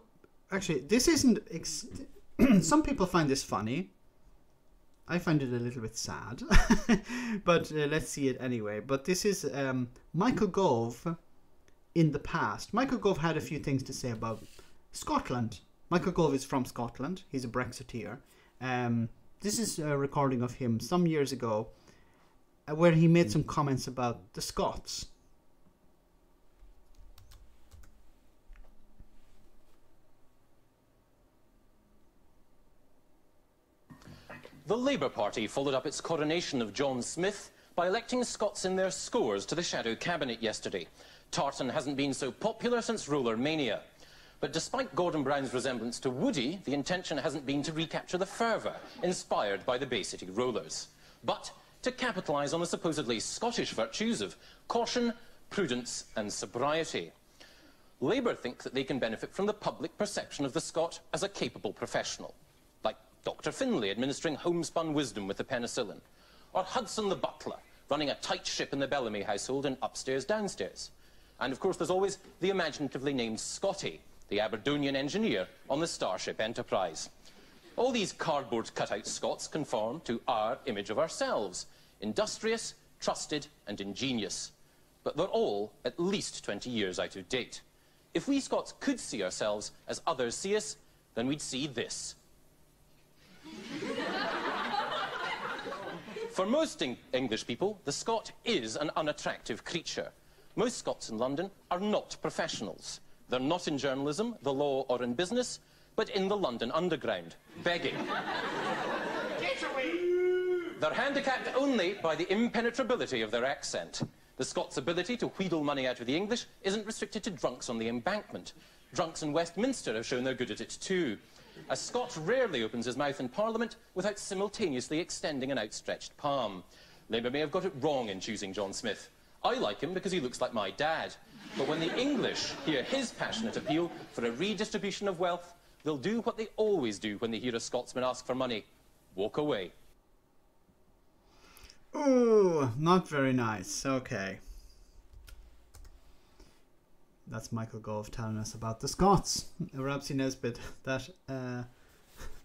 actually, this isn't. Some people find this funny. I find it a little bit sad, but let's see it anyway. But this is Michael Gove in the past. Michael Gove had a few things to say about Scotland. Michael Gove is from Scotland. He's a Brexiteer. This is a recording of him some years ago where he made some comments about the Scots. The Labour Party followed up its coronation of John Smith by electing Scots in their scores to the shadow cabinet yesterday. Tartan hasn't been so popular since roller mania. But despite Gordon Brown's resemblance to Woody, the intention hasn't been to recapture the fervour inspired by the Bay City Rollers, but to capitalise on the supposedly Scottish virtues of caution, prudence and sobriety. Labour think that they can benefit from the public perception of the Scot as a capable professional, like Dr. Finlay administering homespun wisdom with the penicillin, or Hudson the butler running a tight ship in the Bellamy household and upstairs downstairs. And of course there's always the imaginatively named Scotty, the Aberdonian engineer on the Starship Enterprise. All these cardboard cutout Scots conform to our image of ourselves, industrious, trusted and ingenious. But they're all at least 20 years out of date. If we Scots could see ourselves as others see us, then we'd see this. For most English people, the Scot is an unattractive creature. Most Scots in London are not professionals. They're not in journalism, the law or in business, but in the London underground, begging. Get away! They're handicapped only by the impenetrability of their accent. The Scots' ability to wheedle money out of the English isn't restricted to drunks on the embankment. Drunks in Westminster have shown they're good at it too. A Scot rarely opens his mouth in Parliament without simultaneously extending an outstretched palm. Labour may have got it wrong in choosing John Smith. I like him because he looks like my dad. But when the English hear his passionate appeal for a redistribution of wealth, they'll do what they always do when they hear a Scotsman ask for money. Walk away. Ooh, not very nice. Okay. That's Michael Gove telling us about the Scots. Rabsy Nesbitt. That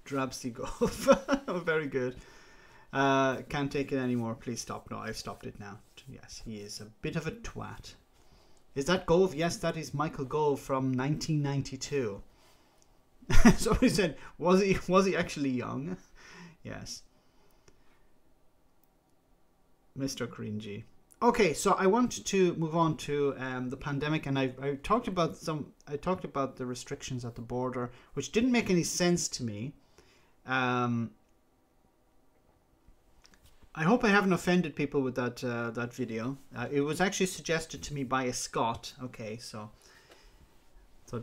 Drabsy Gove. Very good. Can't take it anymore. Please stop. No, I've stopped it now. Yes, he is a bit of a twat. Is that Gove? Yes, that is Michael Gove from 1992. Somebody said, was he actually young? Yes. Mr. Cringy. Okay, so I want to move on to the pandemic, and I talked about the restrictions at the border, which didn't make any sense to me. I hope I haven't offended people with that video. It was actually suggested to me by a Scot. Okay, so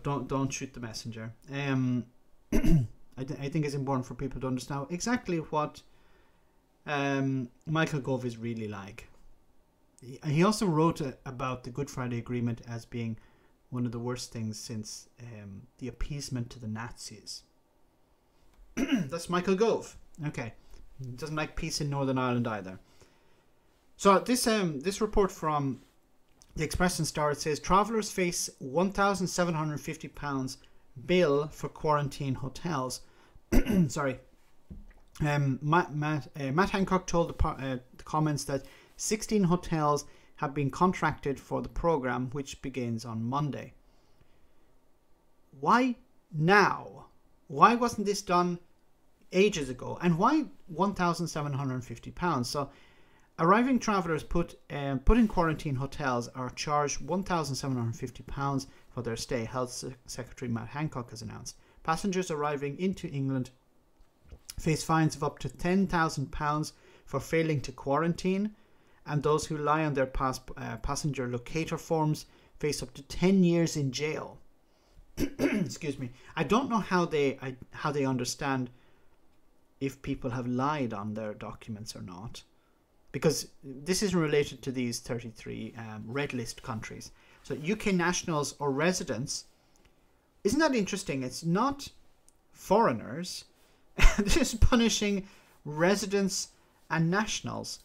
don't shoot the messenger. I think it's important for people to understand exactly what Michael Gove is really like. He also wrote about the Good Friday Agreement as being one of the worst things since the appeasement to the Nazis. That's Michael Gove. Okay. He doesn't like peace in Northern Ireland either. So this report from the Express and Star, it says travellers face £1,750 bill for quarantine hotels. Sorry. Matt Hancock told the comments that 16 hotels have been contracted for the program, which begins on Monday. Why now? Why wasn't this done ages ago? And why £1,750? So arriving travellers put in quarantine hotels are charged £1,750 for their stay, Health Secretary Matt Hancock has announced. Passengers arriving into England face fines of up to £10,000 for failing to quarantine, and those who lie on their passenger locator forms face up to 10 years in jail. Excuse me. I don't know how they understand if people have lied on their documents or not, because this is related to these 33 red list countries. So UK nationals or residents, isn't that interesting? It's not foreigners. This is punishing residents and nationals.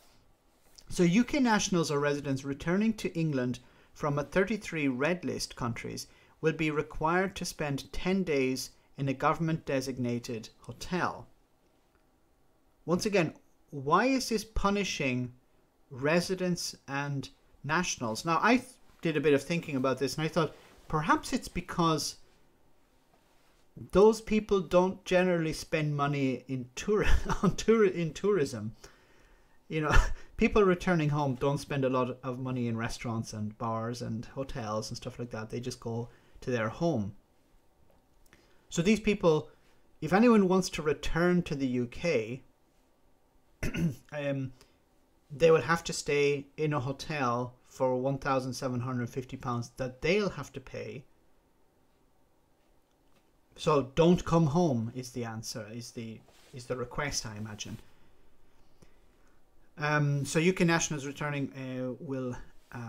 So UK nationals or residents returning to England from a 33 red list countries will be required to spend 10 days in a government designated hotel. Once again, why is this punishing residents and nationals? Now, I did a bit of thinking about this and I thought perhaps it's because those people don't generally spend money in tourism. You know, people returning home don't spend a lot of money in restaurants and bars and hotels and stuff like that. They just go to their home. So these people, if anyone wants to return to the UK, they will have to stay in a hotel for £1,750 that they'll have to pay. So don't come home is the answer, is the request, I imagine. So UK nationals returning will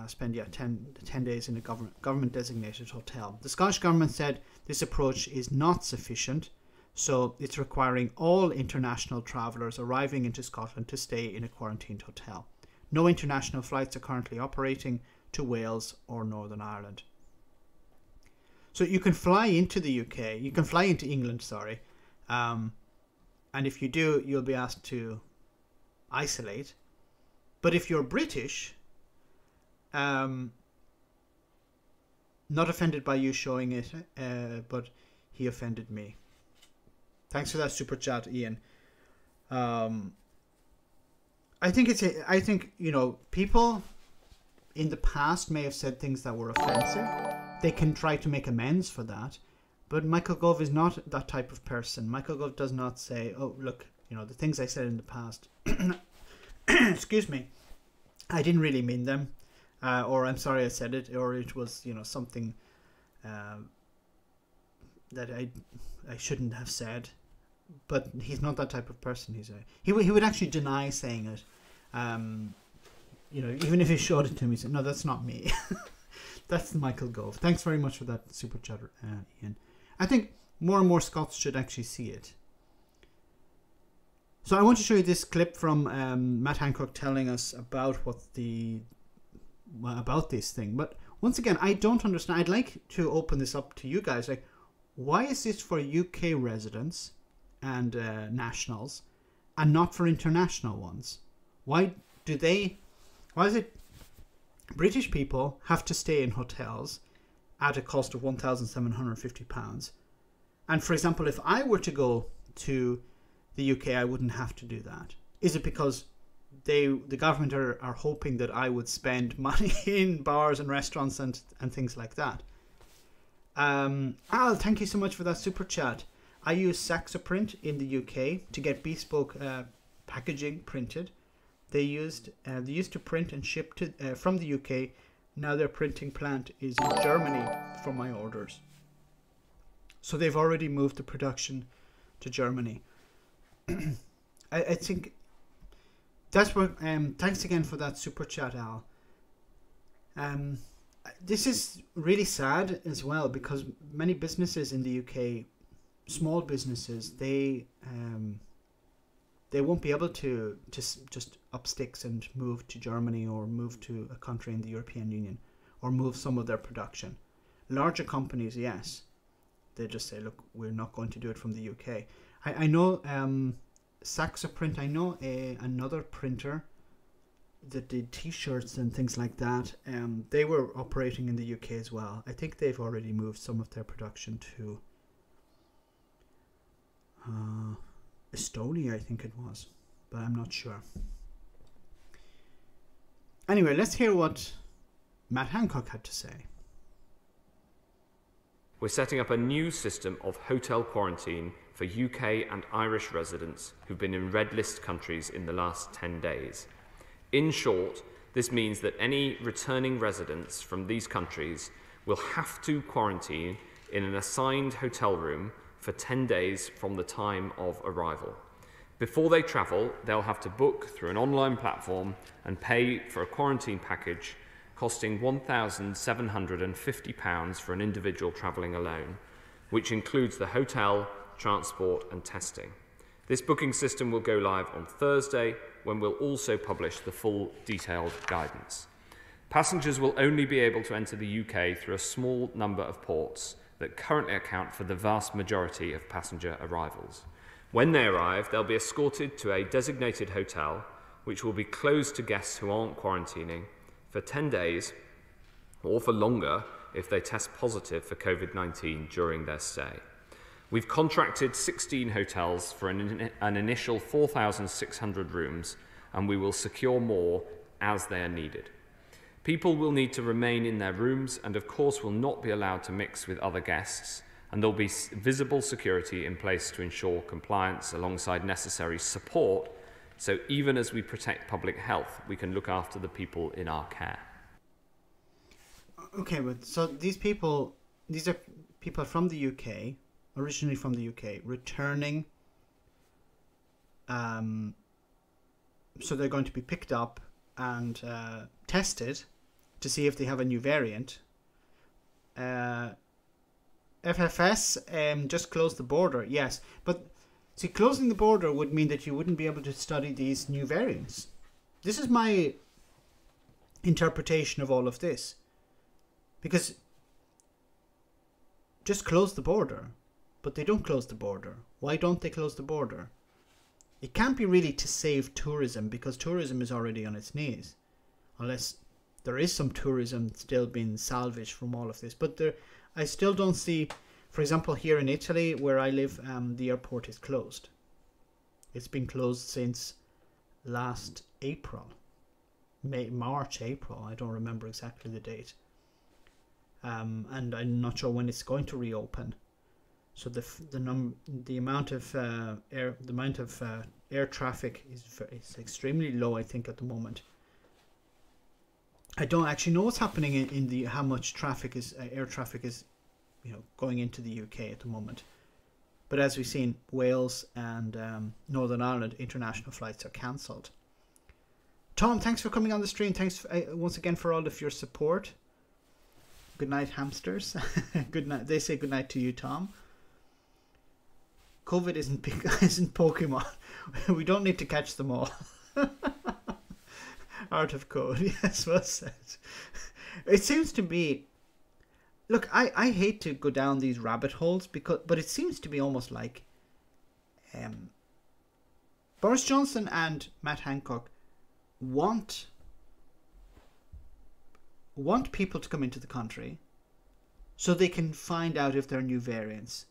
spend 10 days in a government designated hotel. The Scottish Government said this approach is not sufficient, so it's requiring all international travellers arriving into Scotland to stay in a quarantined hotel. No international flights are currently operating to Wales or Northern Ireland. So you can fly into the UK, you can fly into England, sorry, and if you do, you'll be asked to isolate. But if you're British, not offended by you showing it, but he offended me. Thanks for that super chat, Ian. I think you know, people in the past may have said things that were offensive. They can try to make amends for that, but Michael Gove is not that type of person. Michael Gove does not say, "Oh, look, you know, the things I said in the past, excuse me, I didn't really mean them," or "I'm sorry I said it," or "it was, you know, something that I shouldn't have said." But he's not that type of person. He would actually deny saying it. You know, even if he showed it to me, he said, "No, that's not me." That's Michael Gove. Thanks very much for that super chat, Ian. I think more and more Scots should actually see it. So I want to show you this clip from Matt Hancock telling us about about this thing. But once again, I don't understand. I'd like to open this up to you guys. Like, why is this for UK residents and nationals and not for international ones? Why is it British people have to stay in hotels at a cost of £1,750? And for example, if I were to go to the UK, I wouldn't have to do that. Is it because the government are hoping that I would spend money in bars and restaurants and things like that? Al, thank you so much for that super chat. I use Saxoprint in the UK to get bespoke packaging printed. They used to print and ship from the UK. Now their printing plant is in Germany for my orders. So they've already moved the production to Germany. I think that's what. Thanks again for that super chat, Al. This is really sad as well, because many businesses in the UK, small businesses, they won't be able to just up sticks and move to Germany or move to a country in the European Union or move some of their production. Larger companies, yes, they just say, look, we're not going to do it from the UK. I know Saxoprint, I know another printer that did T-shirts and things like that. They were operating in the UK as well. I think they've already moved some of their production to Estonia, I think it was, but I'm not sure. Anyway, let's hear what Matt Hancock had to say. We're setting up a new system of hotel quarantine for UK and Irish residents who've been in red list countries in the last 10 days. In short, this means that any returning residents from these countries will have to quarantine in an assigned hotel room for 10 days from the time of arrival. Before they travel, they'll have to book through an online platform and pay for a quarantine package costing £1,750 for an individual travelling alone, which includes the hotel, transport and testing. This booking system will go live on Thursday, when we'll also publish the full detailed guidance. Passengers will only be able to enter the UK through a small number of ports that currently account for the vast majority of passenger arrivals. When they arrive, they'll be escorted to a designated hotel, which will be closed to guests who aren't quarantining for 10 days or for longer if they test positive for COVID-19 during their stay. We've contracted 16 hotels for an initial 4,600 rooms, and we will secure more as they are needed. People will need to remain in their rooms and of course will not be allowed to mix with other guests, and there'll be visible security in place to ensure compliance alongside necessary support, so even as we protect public health, we can look after the people in our care. Okay, but so these are people from the UK, originally from the UK, returning. So they're going to be picked up and tested to see if they have a new variant. FFS just closed the border, yes, but see, closing the border would mean that you wouldn't be able to study these new variants. This is my interpretation of all of this, because just close the border, but they don't close the border. Why don't they close the border? It can't be really to save tourism, because tourism is already on its knees, unless there is some tourism still being salvaged from all of this. But I still don't see, for example, here in Italy where I live, the airport is closed. It's been closed since last April, March, April. I don't remember exactly the date, and I'm not sure when it's going to reopen. So the amount of air traffic is extremely low, I think, at the moment. I don't actually know what's happening in how much traffic is air traffic is, going into the UK at the moment. But as we've seen, Wales and Northern Ireland international flights are cancelled. Tom, thanks for coming on the stream. Thanks once again for all of your support. Good night, hamsters. Good night. They say good night to you, Tom. COVID isn't Pokemon. We don't need to catch them all. Art of code, yes, well said. It seems to be. Look, I hate to go down these rabbit holes but it seems to be almost like Boris Johnson and Matt Hancock want people to come into the country so they can find out if there are new variants.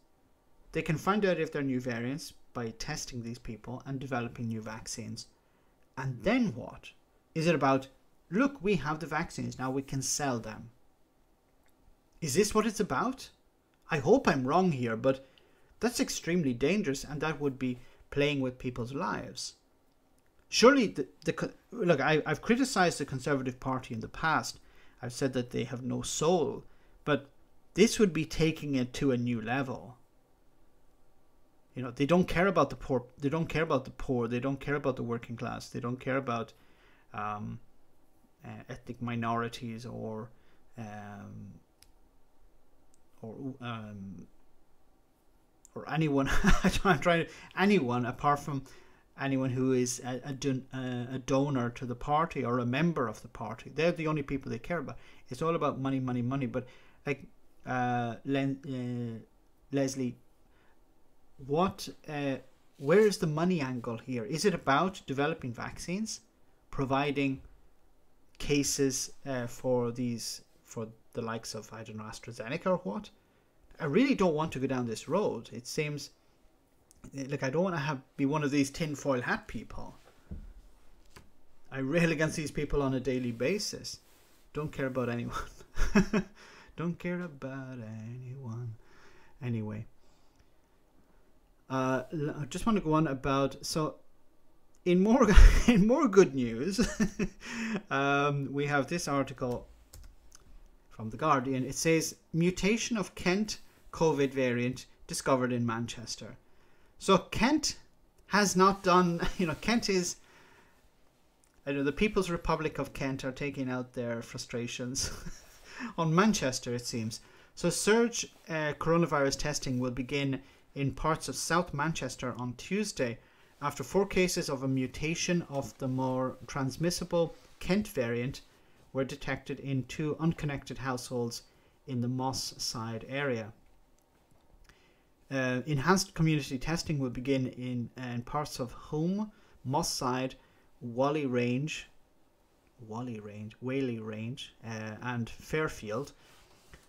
They can find out if there are new variants by testing these people and developing new vaccines. And then what? Is it about, look, we have the vaccines, now we can sell them? Is this what it's about? I hope I'm wrong here, but that's extremely dangerous, and that would be playing with people's lives. Surely, look, I've criticized the Conservative Party in the past. I've said that they have no soul, but this would be taking it to a new level. They don't care about the poor. They don't care about the poor. They don't care about the working class. They don't care about ethnic minorities or anyone. Anyone apart from anyone who is a donor to the party or a member of the party. They're the only people they care about. It's all about money, money, money. But like Leslie, where is the money angle here? Is it about developing vaccines, providing cases for the likes of, I don't know, AstraZeneca or what. I really don't want to go down this road. It seems like I don't want to be one of these tinfoil hat people. I rail against these people on a daily basis. Don't care about anyone. Don't care about anyone. Anyway, I just want to go on about, so in more good news, we have this article from The Guardian. It says mutation of Kent COVID variant discovered in Manchester. So Kent has not done, Kent is, I know the People's Republic of Kent are taking out their frustrations on Manchester, it seems. So surge coronavirus testing will begin in parts of South Manchester on Tuesday after 4 cases of a mutation of the more transmissible Kent variant were detected in 2 unconnected households in the Moss Side area. Enhanced community testing will begin in parts of Hulme, Moss Side, Whaley Range, and Fairfield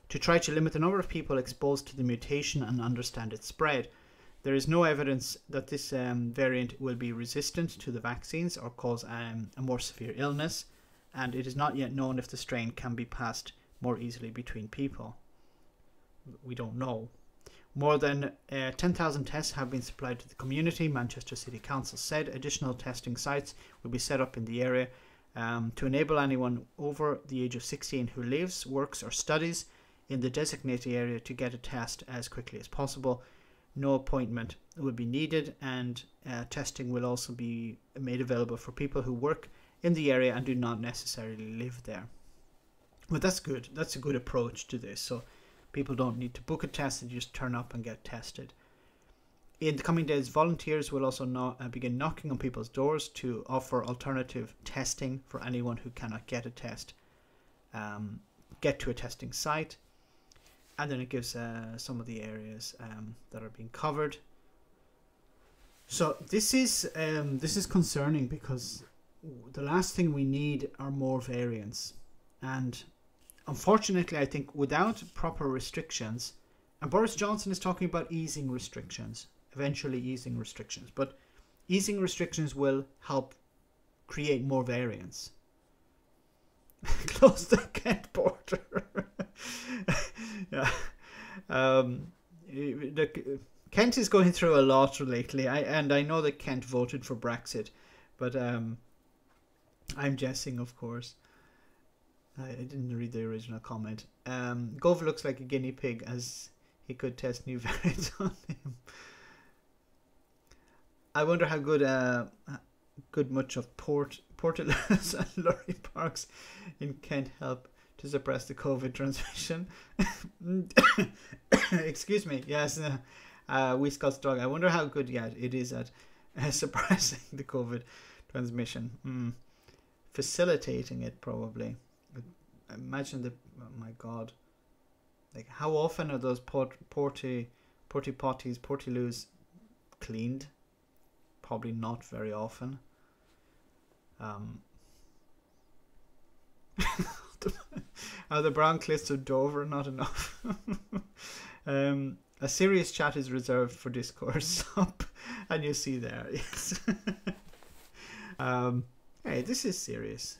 to try to limit the number of people exposed to the mutation and understand its spread. There is no evidence that this variant will be resistant to the vaccines or cause a more severe illness, and it is not yet known if the strain can be passed more easily between people. We don't know. More than 10,000 tests have been supplied to the community, Manchester City Council said. Additional testing sites will be set up in the area to enable anyone over the age of 16 who lives, works or studies in the designated area to get a test as quickly as possible. No appointment will be needed, and testing will also be made available for people who work in the area and do not necessarily live there. But that's good. That's a good approach to this. So people don't need to book a test and just turn up and get tested. In the coming days, volunteers will also begin knocking on people's doors to offer alternative testing for anyone who cannot get a test, get to a testing site. And then it gives some of the areas that are being covered. So this is concerning, because the last thing we need are more variants. And unfortunately, I think without proper restrictions, and Boris Johnson is talking about easing restrictions, eventually easing restrictions, but easing restrictions will help create more variants. Close the Kent border. Yeah. Kent is going through a lot lately. I know that Kent voted for Brexit, but I'm guessing, of course. I didn't read the original comment. Gove looks like a guinea pig, as he could test new variants on him. I wonder how good much of Portaloos and Lorry Parks in Kent help to suppress the COVID transmission. Excuse me. Yes, Scott's dog. I wonder how good it is at suppressing the COVID transmission. Facilitating it, probably. Imagine oh my God. Like, how often are those Portaloos cleaned? Probably not very often. Are the brown cliffs of Dover not enough? A serious chat is reserved for discourse up, and you see there, yes. Hey, this is serious.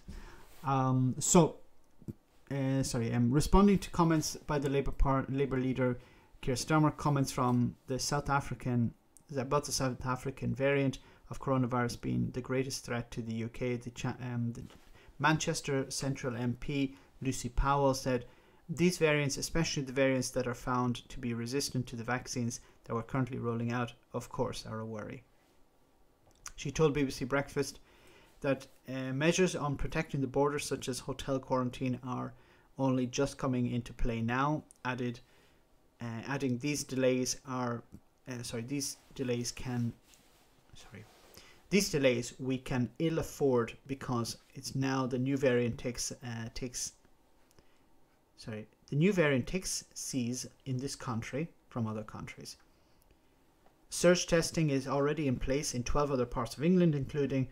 Responding to comments by the Labour leader Keir Starmer, comments from the South African variant of coronavirus being the greatest threat to the UK, the Manchester Central MP Lucy Powell said, "These variants, especially the variants that are found to be resistant to the vaccines that we're currently rolling out, of course, are a worry." She told BBC Breakfast that measures on protecting the border, such as hotel quarantine, are only just coming into play now. Adding these delays we can ill afford, because it's now the new variant takes sees in this country from other countries. Surge testing is already in place in 12 other parts of England, including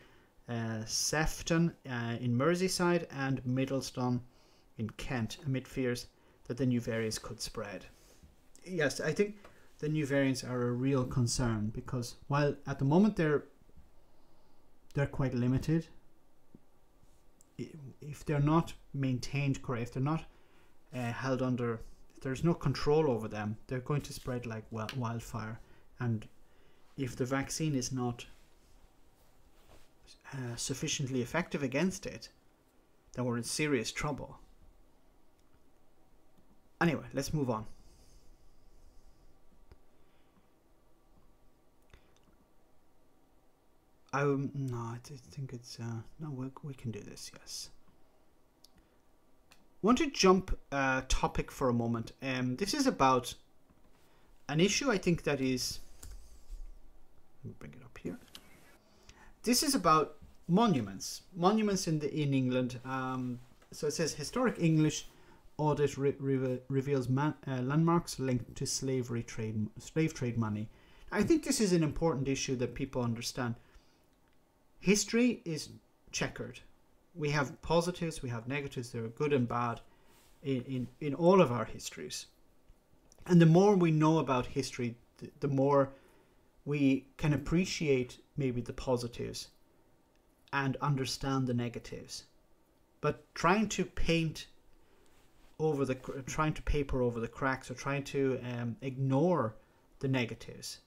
Sefton in Merseyside, and Middleston in Kent, amid fears that the new variants could spread. Yes, I think the new variants are a real concern, because while at the moment they're quite limited, if they're not maintained correctly, if they're not held under, if there's no control over them, they're going to spread like wildfire. And if the vaccine is not sufficiently effective against it, then we're in serious trouble. Anyway, let's move on. No, I think it's no. We can do this. Yes. Want to jump topic for a moment. This is about an issue I think that is. Let me bring it up here. This is about monuments. Monuments in England. So it says historic English audit reveals landmarks linked to slave trade money. I think this is an important issue that people understand. History is checkered. We have positives, we have negatives. There are good and bad in all of our histories. And the more we know about history, the more we can appreciate maybe the positives and understand the negatives. But trying to paper over the cracks, or trying to ignore the negatives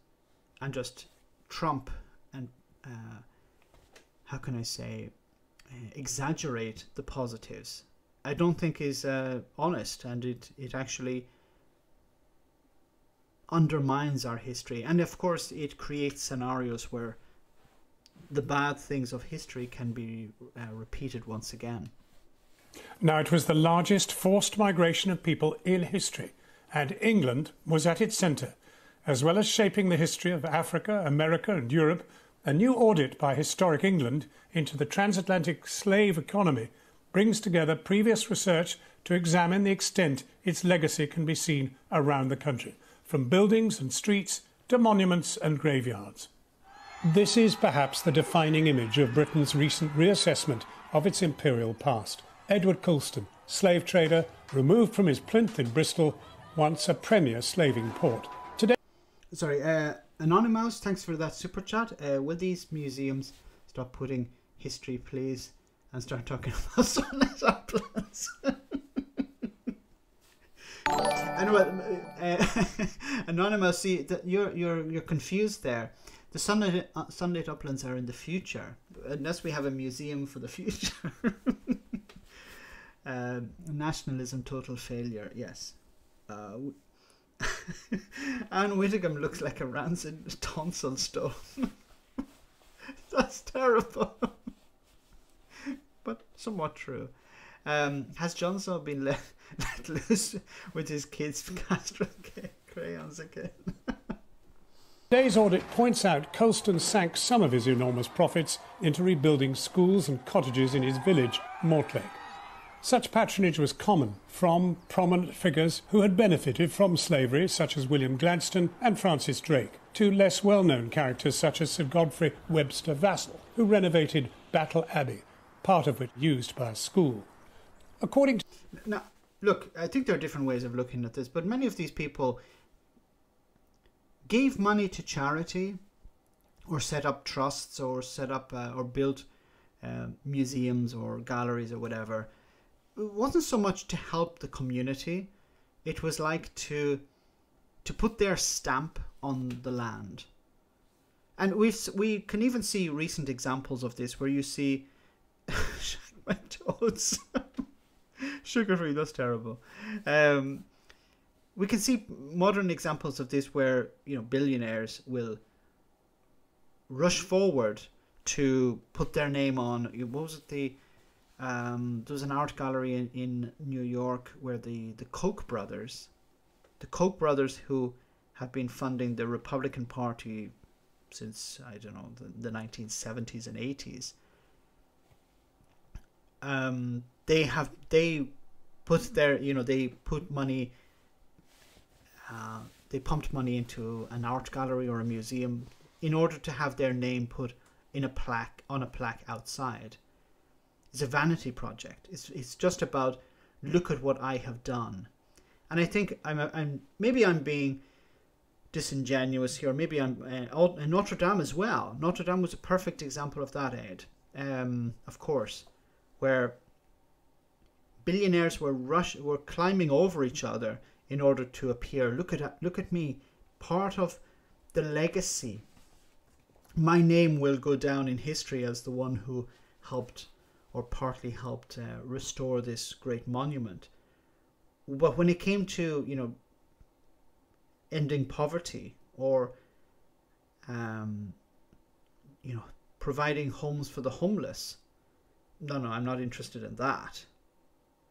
and just trump and how can I say, exaggerate the positives, I don't think is honest, and it actually undermines our history. And of course it creates scenarios where the bad things of history can be repeated once again. Now, it was the largest forced migration of people in history, and England was at its centre. As well as shaping the history of Africa, America and Europe, a new audit by Historic England into the transatlantic slave economy brings together previous research to examine the extent its legacy can be seen around the country, from buildings and streets to monuments and graveyards. This is perhaps the defining image of Britain's recent reassessment of its imperial past. Edward Colston, slave trader, removed from his plinth in Bristol, once a premier slaving port. Today, Anonymous, thanks for that super chat. Will these museums stop putting history, please, and start talking about sunlit uplands? Anyway, Anonymous, see that you're confused there. The sunlit uplands are in the future, unless we have a museum for the future. Nationalism, total failure. Yes. Anne Whittingham looks like a rancid tonsil stone. That's terrible. But somewhat true. Has Johnson been let loose with his kids' castro crayons again? Today's audit points out Colston sank some of his enormous profits into rebuilding schools and cottages in his village, Mortlake. Such patronage was common from prominent figures who had benefited from slavery, such as William Gladstone and Francis Drake, to less well-known characters such as Sir Godfrey Webster Vassall, who renovated Battle Abbey, part of it used by a school. According to... Now, look, I think there are different ways of looking at this, but many of these people gave money to charity, or set up trusts, or set up or built museums or galleries or whatever. It wasn't so much to help the community. It was like to put their stamp on the land. And we can even see recent examples of this, where you see my toads. Sugar-free, that's terrible. We can see modern examples of this where, you know, billionaires will rush forward to put their name on. What was it? There was an art gallery in New York where the Koch brothers, who have been funding the Republican Party since, I don't know, the 1970s and 80s. They put their, you know, they put money, they pumped money into an art gallery or a museum in order to have their name put in a plaque, on a plaque outside. It's a vanity project. It's just about, look at what I have done. And I think maybe I'm being disingenuous here. Maybe I'm Notre Dame as well. Notre Dame was a perfect example of that, Ed. Of course, where billionaires were climbing over each other in order to appear. Look at me, part of the legacy. My name will go down in history as the one who helped, or partly helped, restore this great monument. But when it came to, you know, ending poverty, or you know, providing homes for the homeless, no, I'm not interested in that.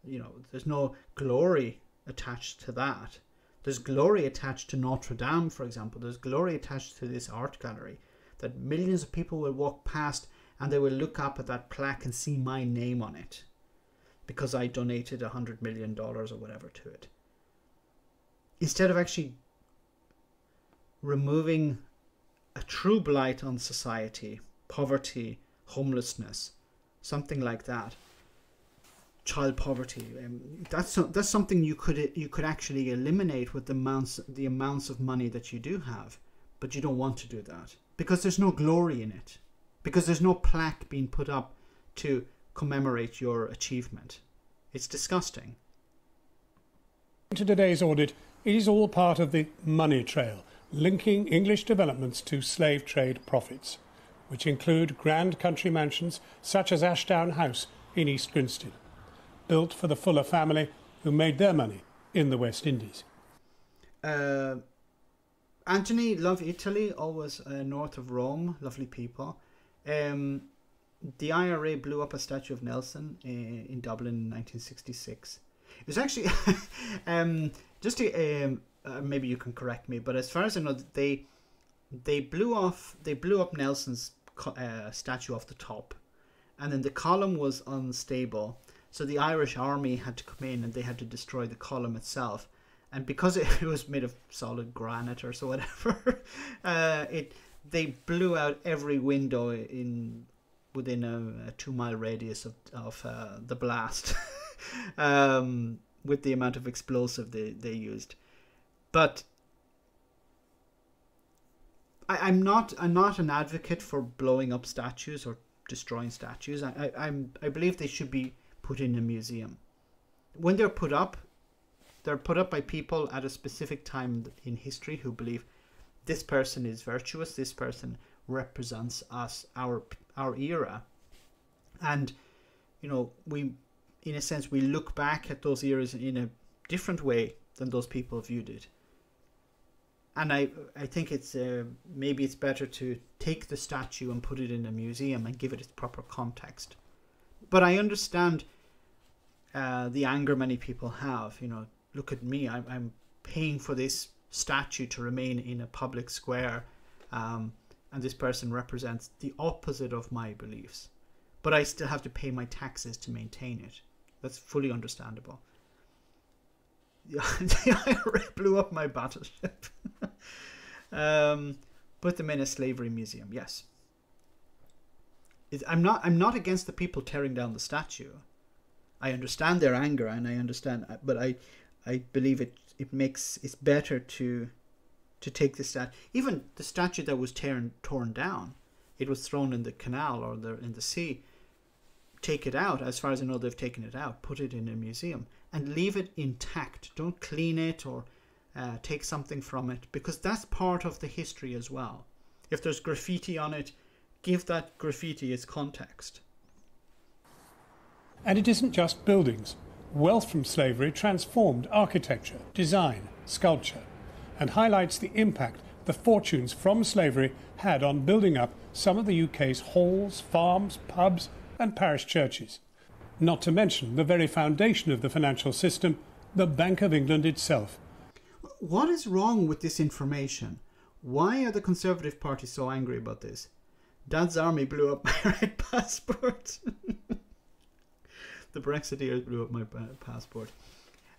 You know, there's no glory attached to that. There's glory attached to Notre Dame, for example. There's glory attached to this art gallery, that millions of people will walk past and they will look up at that plaque and see my name on it because I donated $100 million or whatever to it. Instead of actually removing a true blight on society, poverty, homelessness, something like that, child poverty, that's something you could actually eliminate with the amounts of money that you do have, but you don't want to do that because there's no glory in it, because there's no plaque being put up to commemorate your achievement. It's disgusting. To today's audit, it is all part of the money trail, linking English developments to slave trade profits, which include grand country mansions such as Ashdown House in East Grinstead, built for the Fuller family who made their money in the West Indies. Anthony, love Italy, always north of Rome, lovely people. The IRA blew up a statue of Nelson in Dublin in 1966. It was actually, just to, maybe you can correct me, but as far as I know, they blew up Nelson's statue off the top, and then the column was unstable. So the Irish army had to come in and they had to destroy the column itself. And because it was made of solid granite or so whatever, they blew out every window within a 2-mile radius of the blast with the amount of explosive they used. But I'm not an advocate for blowing up statues or destroying statues. I believe they should be put in a museum. When they're put up by people at a specific time in history who believe this person is virtuous, this person represents us, our era. And, you know, we, in a sense, we look back at those eras in a different way than those people viewed it. And I think it's maybe it's better to take the statue and put it in a museum and give it its proper context. But I understand the anger many people have. You know, look at me, I'm paying for this statue to remain in a public square, and this person represents the opposite of my beliefs, but I still have to pay my taxes to maintain it. That's fully understandable. The IRA blew up my battleship. Put them in a slavery museum. Yes, I'm not against the people tearing down the statue. I understand their anger, and I understand, but I believe it's better to take the statue. Even the statue that was torn down, it was thrown in the canal or in the sea. Take it out. As far as I know, they've taken it out. Put it in a museum and leave it intact. Don't clean it or take something from it, because that's part of the history as well. If there's graffiti on it, give that graffiti its context. And it isn't just buildings. Wealth from slavery transformed architecture, design, sculpture, and highlights the impact the fortunes from slavery had on building up some of the UK's halls, farms, pubs, and parish churches. Not to mention the very foundation of the financial system, the Bank of England itself. What is wrong with this information? Why are the Conservative Party so angry about this? Dad's army blew up my red passport. The Brexiteers blew up my passport.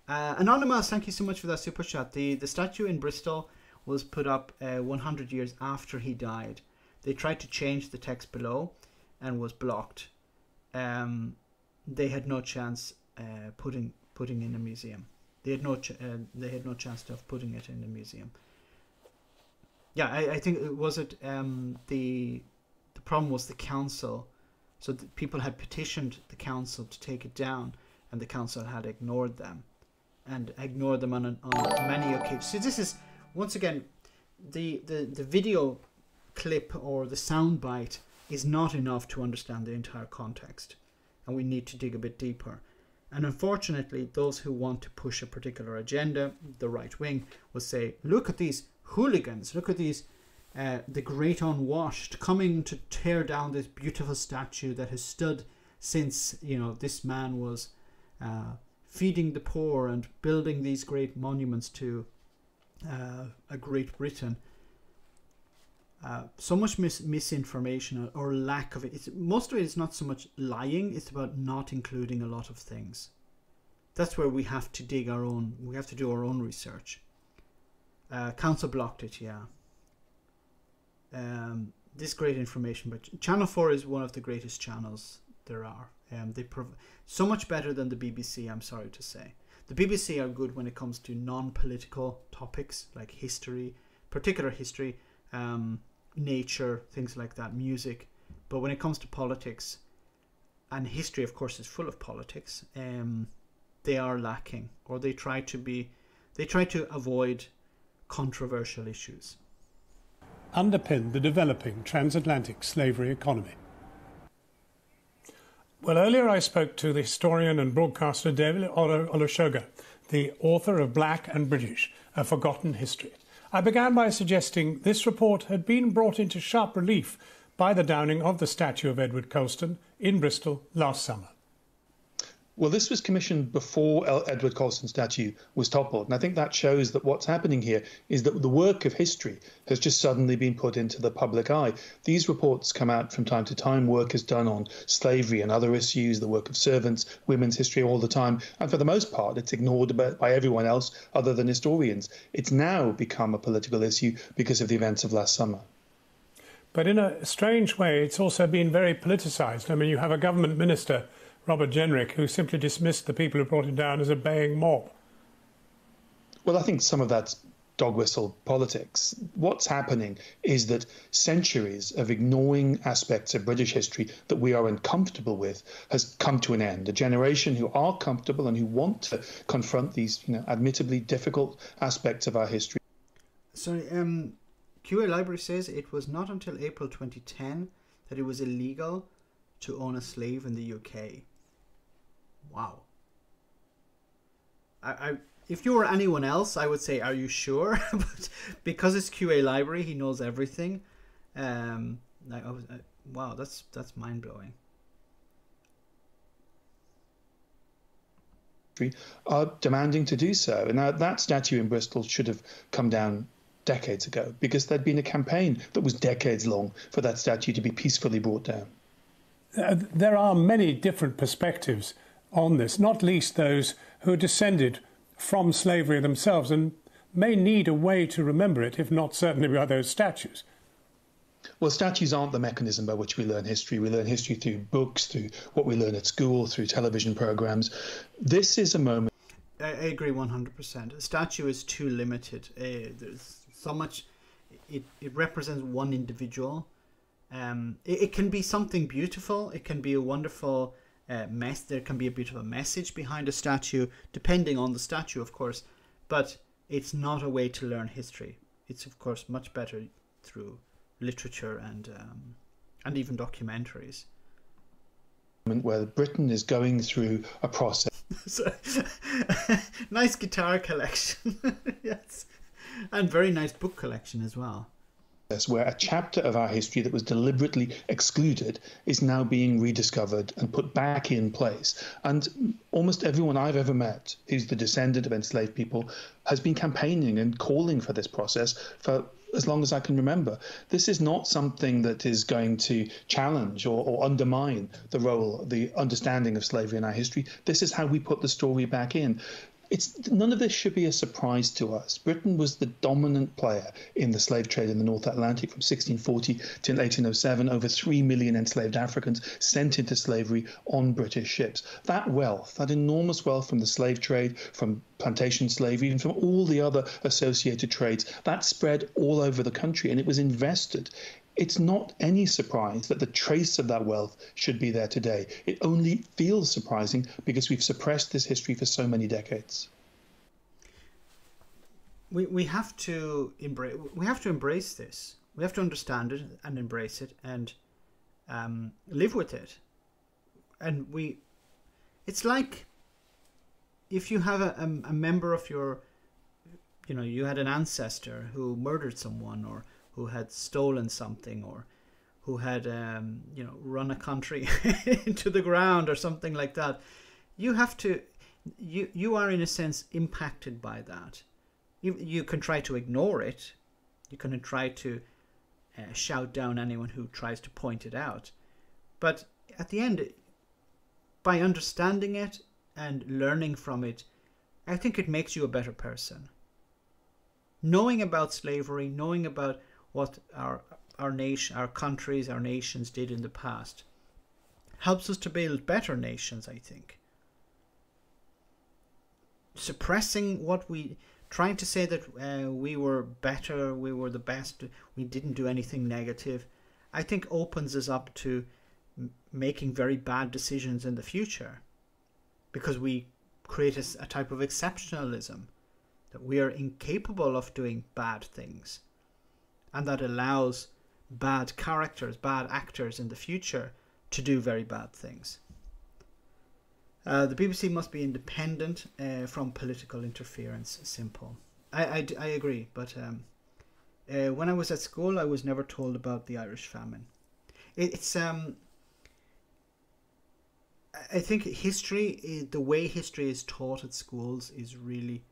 Anonymous, thank you so much for that super chat. The statue in Bristol was put up 100 years after he died. they tried to change the text below and was blocked. They had no chance putting in a museum. They had no chance of putting it in a museum. Yeah, I think it was the problem was the council. So people had petitioned the council to take it down, and the council had ignored them, on many occasions. So this is, once again, the video clip or the sound bite is not enough to understand the entire context, and we need to dig a bit deeper. And unfortunately, those who want to push a particular agenda, the right wing, will say, look at these hooligans, look at these the great unwashed coming to tear down this beautiful statue that has stood since, this man was feeding the poor and building these great monuments to a Great Britain. So much misinformation or lack of it. Most of it is not so much lying, it's about not including a lot of things. That's where we have to do our own research. Council blocked it, yeah. This great information, but Channel 4 is one of the greatest channels there are. They so much better than the BBC, I'm sorry to say. The BBC are good when it comes to non-political topics like history, particular history, nature, things like that, music. But when it comes to politics, and history of course is full of politics, they are lacking, or they try to avoid controversial issues. Underpin the developing transatlantic slavery economy. Well, earlier I spoke to the historian and broadcaster David Olusoga, the author of Black and British, A Forgotten History. I began by suggesting this report had been brought into sharp relief by the downing of the statue of Edward Colston in Bristol last summer. Well, this was commissioned before Edward Colston's statue was toppled. And I think that shows that what's happening here is that the work of history has just suddenly been put into the public eye. These reports come out from time to time. Work is done on slavery and other issues, the work of servants, women's history all the time. And for the most part, it's ignored by everyone else other than historians. It's now become a political issue because of the events of last summer. But in a strange way, it's also been very politicised. I mean, you have a government minister, Robert Jenrick, who simply dismissed the people who brought it down as a baying mob. Well, I think some of that's dog whistle politics. What's happening is that centuries of ignoring aspects of British history that we are uncomfortable with has come to an end. A generation who are comfortable and who want to confront these, admittedly difficult aspects of our history. Sorry, QA Library says it was not until April 2010 that it was illegal to own a slave in the UK. Wow. If you were anyone else, I would say, are you sure? But because it's QA Library, he knows everything. Wow, that's mind-blowing. Are demanding to do so. And now that statue in Bristol should have come down decades ago, because there'd been a campaign that was decades long for that statue to be peacefully brought down. There are many different perspectives on this, not least those who are descended from slavery themselves and may need a way to remember it, if not certainly by those statues. Well, statues aren't the mechanism by which we learn history. We learn history through books, through what we learn at school, through television programs. This is a moment... I agree 100%. A statue is too limited. There's so much... It represents one individual. It can be something beautiful. It can be a wonderful there can be a bit of a message behind a statue, depending on the statue, of course. But it's not a way to learn history. It's, of course, much better through literature and even documentaries. Where Britain is going through a process. Nice guitar collection. Yes. And very nice book collection as well. Where a chapter of our history that was deliberately excluded is now being rediscovered and put back in place. And almost everyone I've ever met who's the descendant of enslaved people has been campaigning and calling for this process for as long as I can remember. This is not something that is going to challenge or undermine the role, the understanding of slavery in our history. This is how we put the story back in. None of this should be a surprise to us. Britain was the dominant player in the slave trade in the North Atlantic from 1640 to 1807. Over 3 million enslaved Africans sent into slavery on British ships. That wealth, that enormous wealth from the slave trade, from plantation slavery, and from all the other associated trades, that spread all over the country, and it was invested. It's not any surprise that the trace of that wealth should be there today. It only feels surprising because we've suppressed this history for so many decades. We have to embrace this. We have to understand it and embrace it and live with it. And it's like if you have a member of your, you had an ancestor who murdered someone, or who had stolen something, or who had run a country into the ground or something like that. You are in a sense impacted by that. You can try to ignore it. You can try to shout down anyone who tries to point it out. But at the end, by understanding it and learning from it, I think it makes you a better person. Knowing about slavery, knowing about what our nation, our countries, our nations did in the past, helps us to build better nations, I think. Suppressing trying to say that we were better, we were the best, we didn't do anything negative, I think opens us up to making very bad decisions in the future, because we create a type of exceptionalism, that we are incapable of doing bad things. And that allows bad characters, bad actors in the future to do very bad things. The BBC must be independent from political interference. Simple. I agree, but when I was at school, I was never told about the Irish famine. I think history, the way history is taught at schools, is really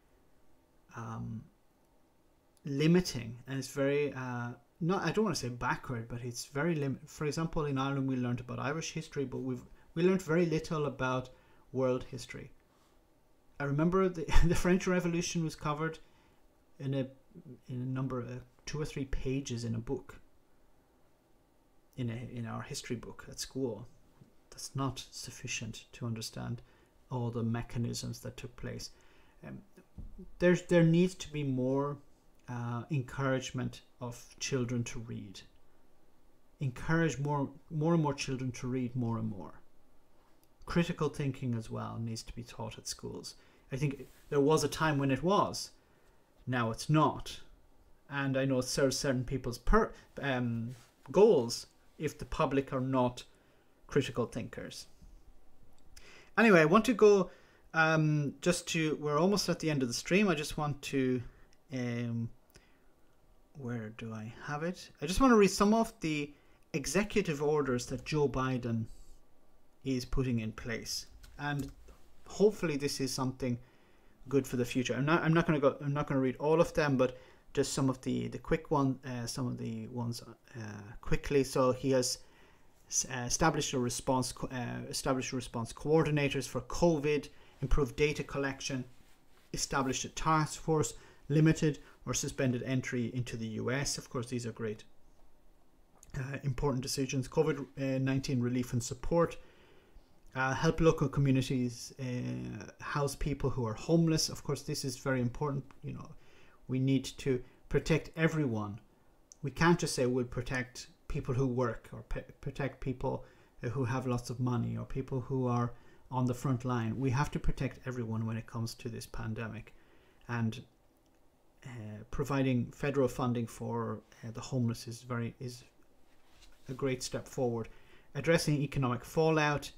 limiting, and it's very I don't want to say backward, but it's very limited. For example, in Ireland we learned about Irish history, but we learned very little about world history. I remember the French Revolution was covered in a number of 2 or 3 pages in a book, in our history book at school. That's not sufficient to understand all the mechanisms that took place. There needs to be more encouragement of children to read. Encourage more and more children to read more and more. Critical thinking as well needs to be taught at schools. I think there was a time when it was. Now it's not. And I know it serves certain people's goals if the public are not critical thinkers. Anyway, I want to go we're almost at the end of the stream. I just want to where do I have it? I just want to read some of the executive orders that Joe Biden is putting in place, and hopefully this is something good for the future. I'm not going to read all of them, but just some of the quick one, some of the ones quickly. So he has established response coordinators for COVID, improved data collection, established a task force, limited or suspended entry into the US. Of course, these are great, important decisions. COVID-19 relief and support. Help local communities house people who are homeless. Of course, this is very important. We need to protect everyone. We can't just say we'll protect people who work, or protect people who have lots of money, or people who are on the front line. We have to protect everyone when it comes to this pandemic, and providing federal funding for the homeless is a great step forward. Addressing economic fallout,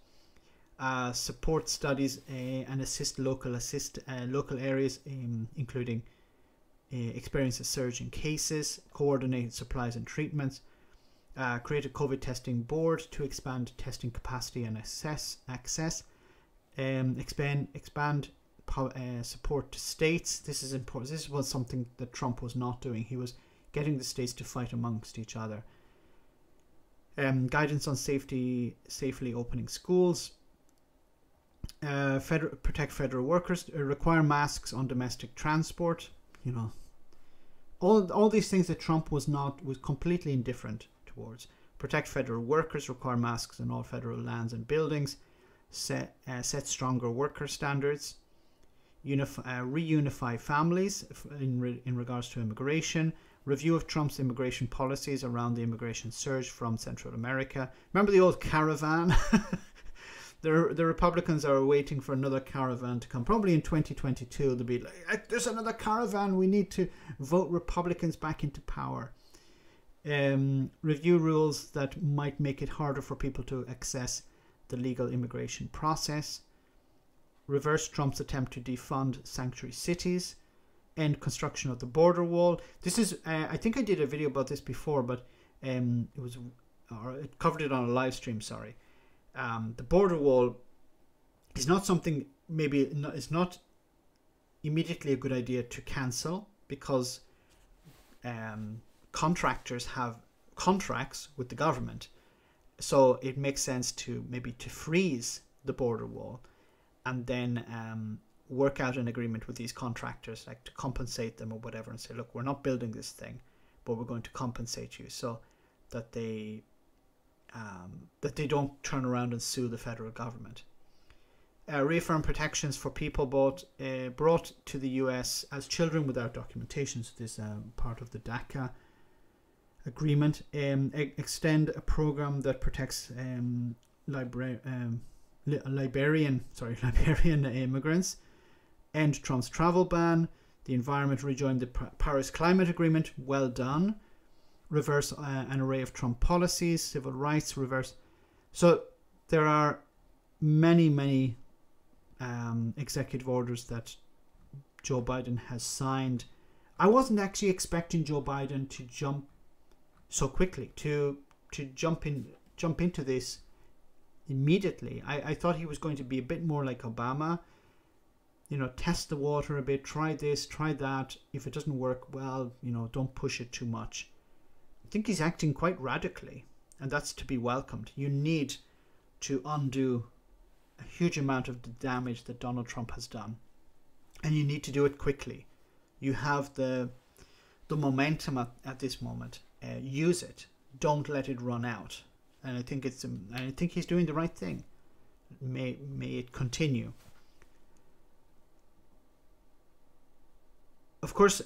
support studies and assist local areas, including experience a surge in cases, coordinate supplies and treatments, create a COVID testing board to expand testing capacity and access, expand support to states. This is important. This was something that Trump was not doing. He was getting the states to fight amongst each other. Guidance on safely opening schools. Protect federal workers, require masks on domestic transport. You know, all these things that Trump was completely indifferent towards. Protect federal workers, require masks on all federal lands and buildings, set stronger worker standards, reunify families in regards to immigration, review of Trump's immigration policies around the immigration surge from Central America. Remember the old caravan? The Republicans are waiting for another caravan to come. Probably in 2022, they'll be like, there's another caravan. We need to vote Republicans back into power. Review rules that might make it harder for people to access the legal immigration process. Reverse Trump's attempt to defund sanctuary cities. End construction of the border wall. This is, I think I did a video about this before, but it covered it on a live stream, sorry. The border wall is not something, it's not immediately a good idea to cancel, because contractors have contracts with the government. So it makes sense to freeze the border wall and then work out an agreement with these contractors, like to compensate them or whatever, and say, look, we're not building this thing, but we're going to compensate you, so that they don't turn around and sue the federal government. Reaffirm protections for people brought to the US as children without documentation. So this is part of the DACA agreement. Extend a program that protects Liberian immigrants. End Trump's travel ban. The environment rejoined the Paris Climate Agreement. Well done. Reverse an array of Trump policies. Civil rights. Reverse. So there are many executive orders that Joe Biden has signed. I wasn't actually expecting Joe Biden to jump so quickly, to jump into this immediately. I thought he was going to be a bit more like Obama, test the water a bit, try this, try that. If it doesn't work, well, don't push it too much. I think he's acting quite radically, and that's to be welcomed. You need to undo a huge amount of the damage that Donald Trump has done, and you need to do it quickly. You have the momentum at this moment. Use it. Don't let it run out. And I think he's doing the right thing. May it continue. Of course,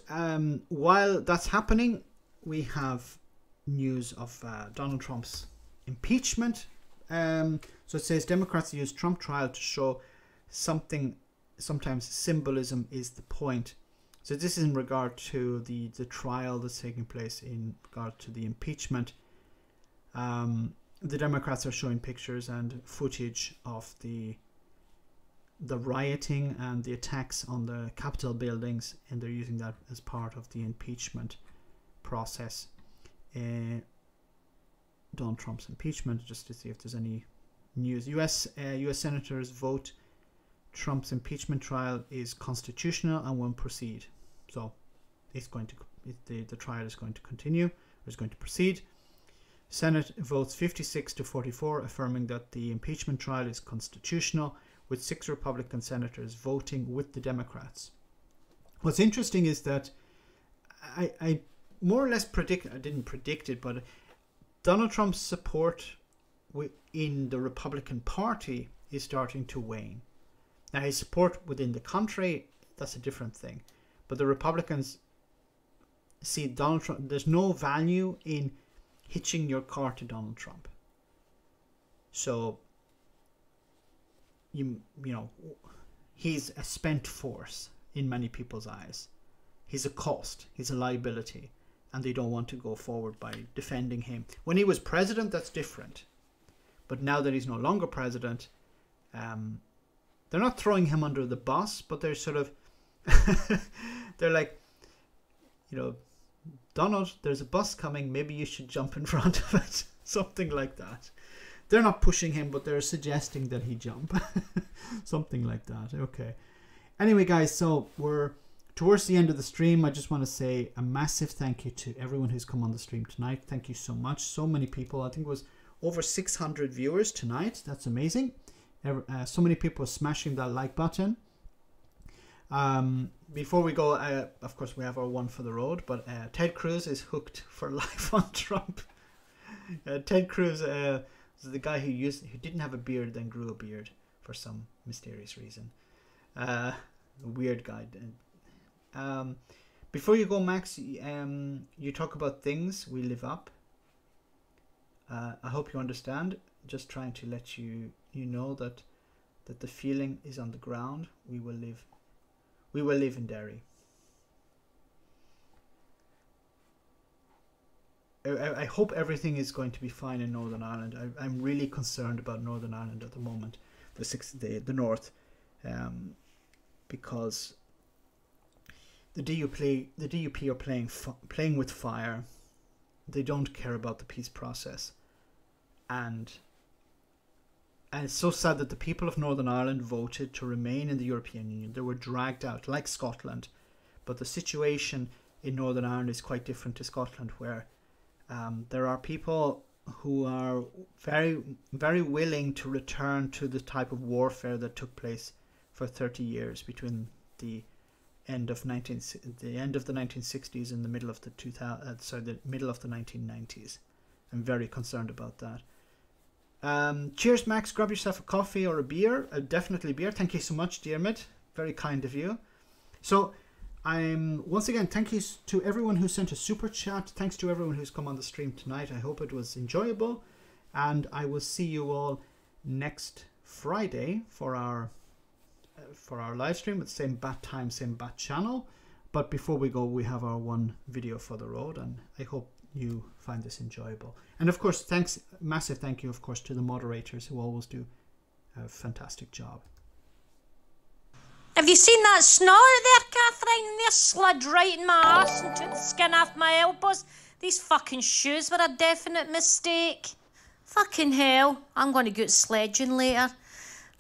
while that's happening, we have news of Donald Trump's impeachment. So it says Democrats use Trump trial to show something. Sometimes symbolism is the point. So this is in regard to the trial that's taking place in regard to the impeachment. The Democrats are showing pictures and footage of the rioting and the attacks on the Capitol buildings, and they're using that as part of the impeachment process. Donald Trump's impeachment, just to see if there's any news. U.S. senators vote Trump's impeachment trial is constitutional and will proceed. So it's going to the trial is going to continue, or is going to proceed. Senate votes 56-44, affirming that the impeachment trial is constitutional, with 6 Republican senators voting with the Democrats. What's interesting is that I more or less didn't predict it, but Donald Trump's support in the Republican Party is starting to wane. Now, his support within the country, that's a different thing. But the Republicans see Donald Trump, there's no value in hitching your car to Donald Trump. So, you know, he's a spent force in many people's eyes. He's a cost, he's a liability, and they don't want to go forward by defending him. When he was president, that's different. But now that he's no longer president, they're not throwing him under the bus, but they're sort of, they're like, you know, Donald, there's a bus coming, maybe you should jump in front of it. Something like that. They're not pushing him, but they're suggesting that he jump. Something like that. Okay. Anyway, guys, so we're towards the end of the stream. I just want to say a massive thank you to everyone who's come on the stream tonight. Thank you so much. So many people. I think it was over 600 viewers tonight. That's amazing. So many people smashing that like button. Before we go, of course, we have our one for the road, but Ted Cruz is hooked for life on Trump. Ted Cruz is the guy who didn't have a beard, then grew a beard for some mysterious reason. Weird guy. Before you go, Max, you talk about things we live up. I hope you understand. Just trying to let you know that the feeling is on the ground. We will live in Derry. I hope everything is going to be fine in Northern Ireland. I'm really concerned about Northern Ireland at the moment, the North, because the DUP are playing with fire. They don't care about the peace process, and it's so sad that the people of Northern Ireland voted to remain in the European Union. They were dragged out, like Scotland, but the situation in Northern Ireland is quite different to Scotland, where there are people who are very, very willing to return to the type of warfare that took place for 30 years between the end of the 1960s and the middle of the middle of the 1990s. I'm very concerned about that. Cheers, Max. Grab yourself a coffee or a beer. Definitely beer. Thank you so much, Diarmid. Very kind of you. So once again, thank you to everyone who sent a super chat. Thanks to everyone who's come on the stream tonight. I hope it was enjoyable, and I will see you all next Friday for our live stream at the same bat time, same bat channel. But before we go, we have our one video for the road, and I hope you find this enjoyable. And of course, massive thank you, of course, to the moderators who always do a fantastic job. Have you seen that snow out there, Catherine? They slid right in my arse and took the skin off my elbows. These fucking shoes were a definite mistake. Fucking hell. I'm going to go sledging later.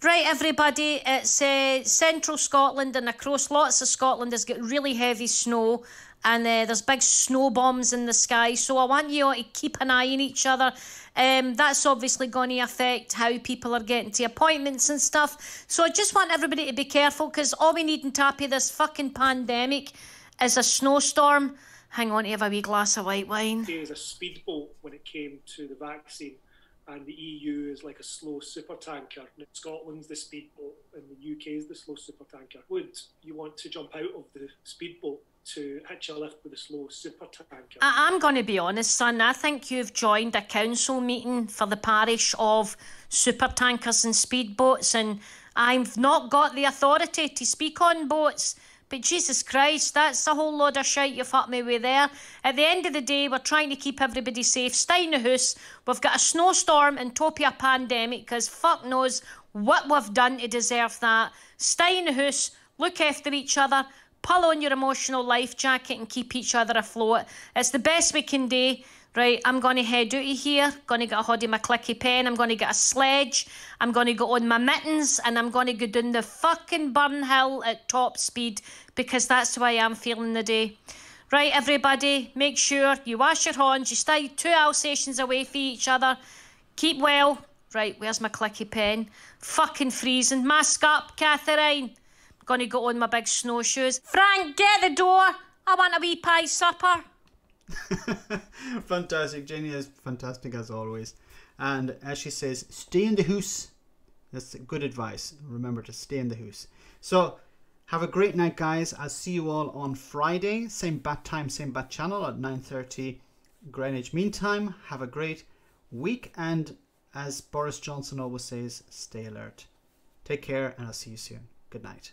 Right, everybody, it's central Scotland and across lots of Scotland has got really heavy snow, and there's big snow bombs in the sky, so I want you all to keep an eye on each other. That's obviously going to affect how people are getting to appointments and stuff, so I just want everybody to be careful, because all we need on top of this fucking pandemic is a snowstorm. Hang on to have a wee glass of white wine. Is a speedboat when it came to the vaccine, and the EU is like a slow supertanker. Scotland's the speedboat and the UK is the slow supertanker. Would you want to jump out of the speedboat to hitch a lift with a slow supertanker? I'm going to be honest, son. I think you've joined a council meeting for the parish of supertankers and speedboats, and I've not got the authority to speak on boats. But Jesus Christ, that's a whole load of shite you've hit me with there. At the end of the day, we're trying to keep everybody safe. Stay in the house. We've got a snowstorm and topia pandemic, because fuck knows what we've done to deserve that. Stay in the house. Look after each other. Pull on your emotional life jacket and keep each other afloat. It's the best we can do. Right, I'm going to head out of here. Going to get a hold of my clicky pen. I'm going to get a sledge. I'm going to go on my mittens, and I'm going to go down the fucking burn hill at top speed, because that's the way I'm feeling the day. Right, everybody, make sure you wash your hands. You stay 2 Alsatians away from each other. Keep well. Right, where's my clicky pen? Fucking freezing. Mask up, Catherine. I'm going to go on my big snowshoes. Frank, get the door. I want a wee pie supper. Fantastic. Jenny is fantastic as always, and as she says, stay in the house. That's good advice. Remember to stay in the house. So have a great night, guys. I'll see you all on Friday, same bat time, same bat channel at 9:30 Greenwich Mean Time. Have a great week, and as Boris Johnson always says, stay alert. Take care, and I'll see you soon. Good night.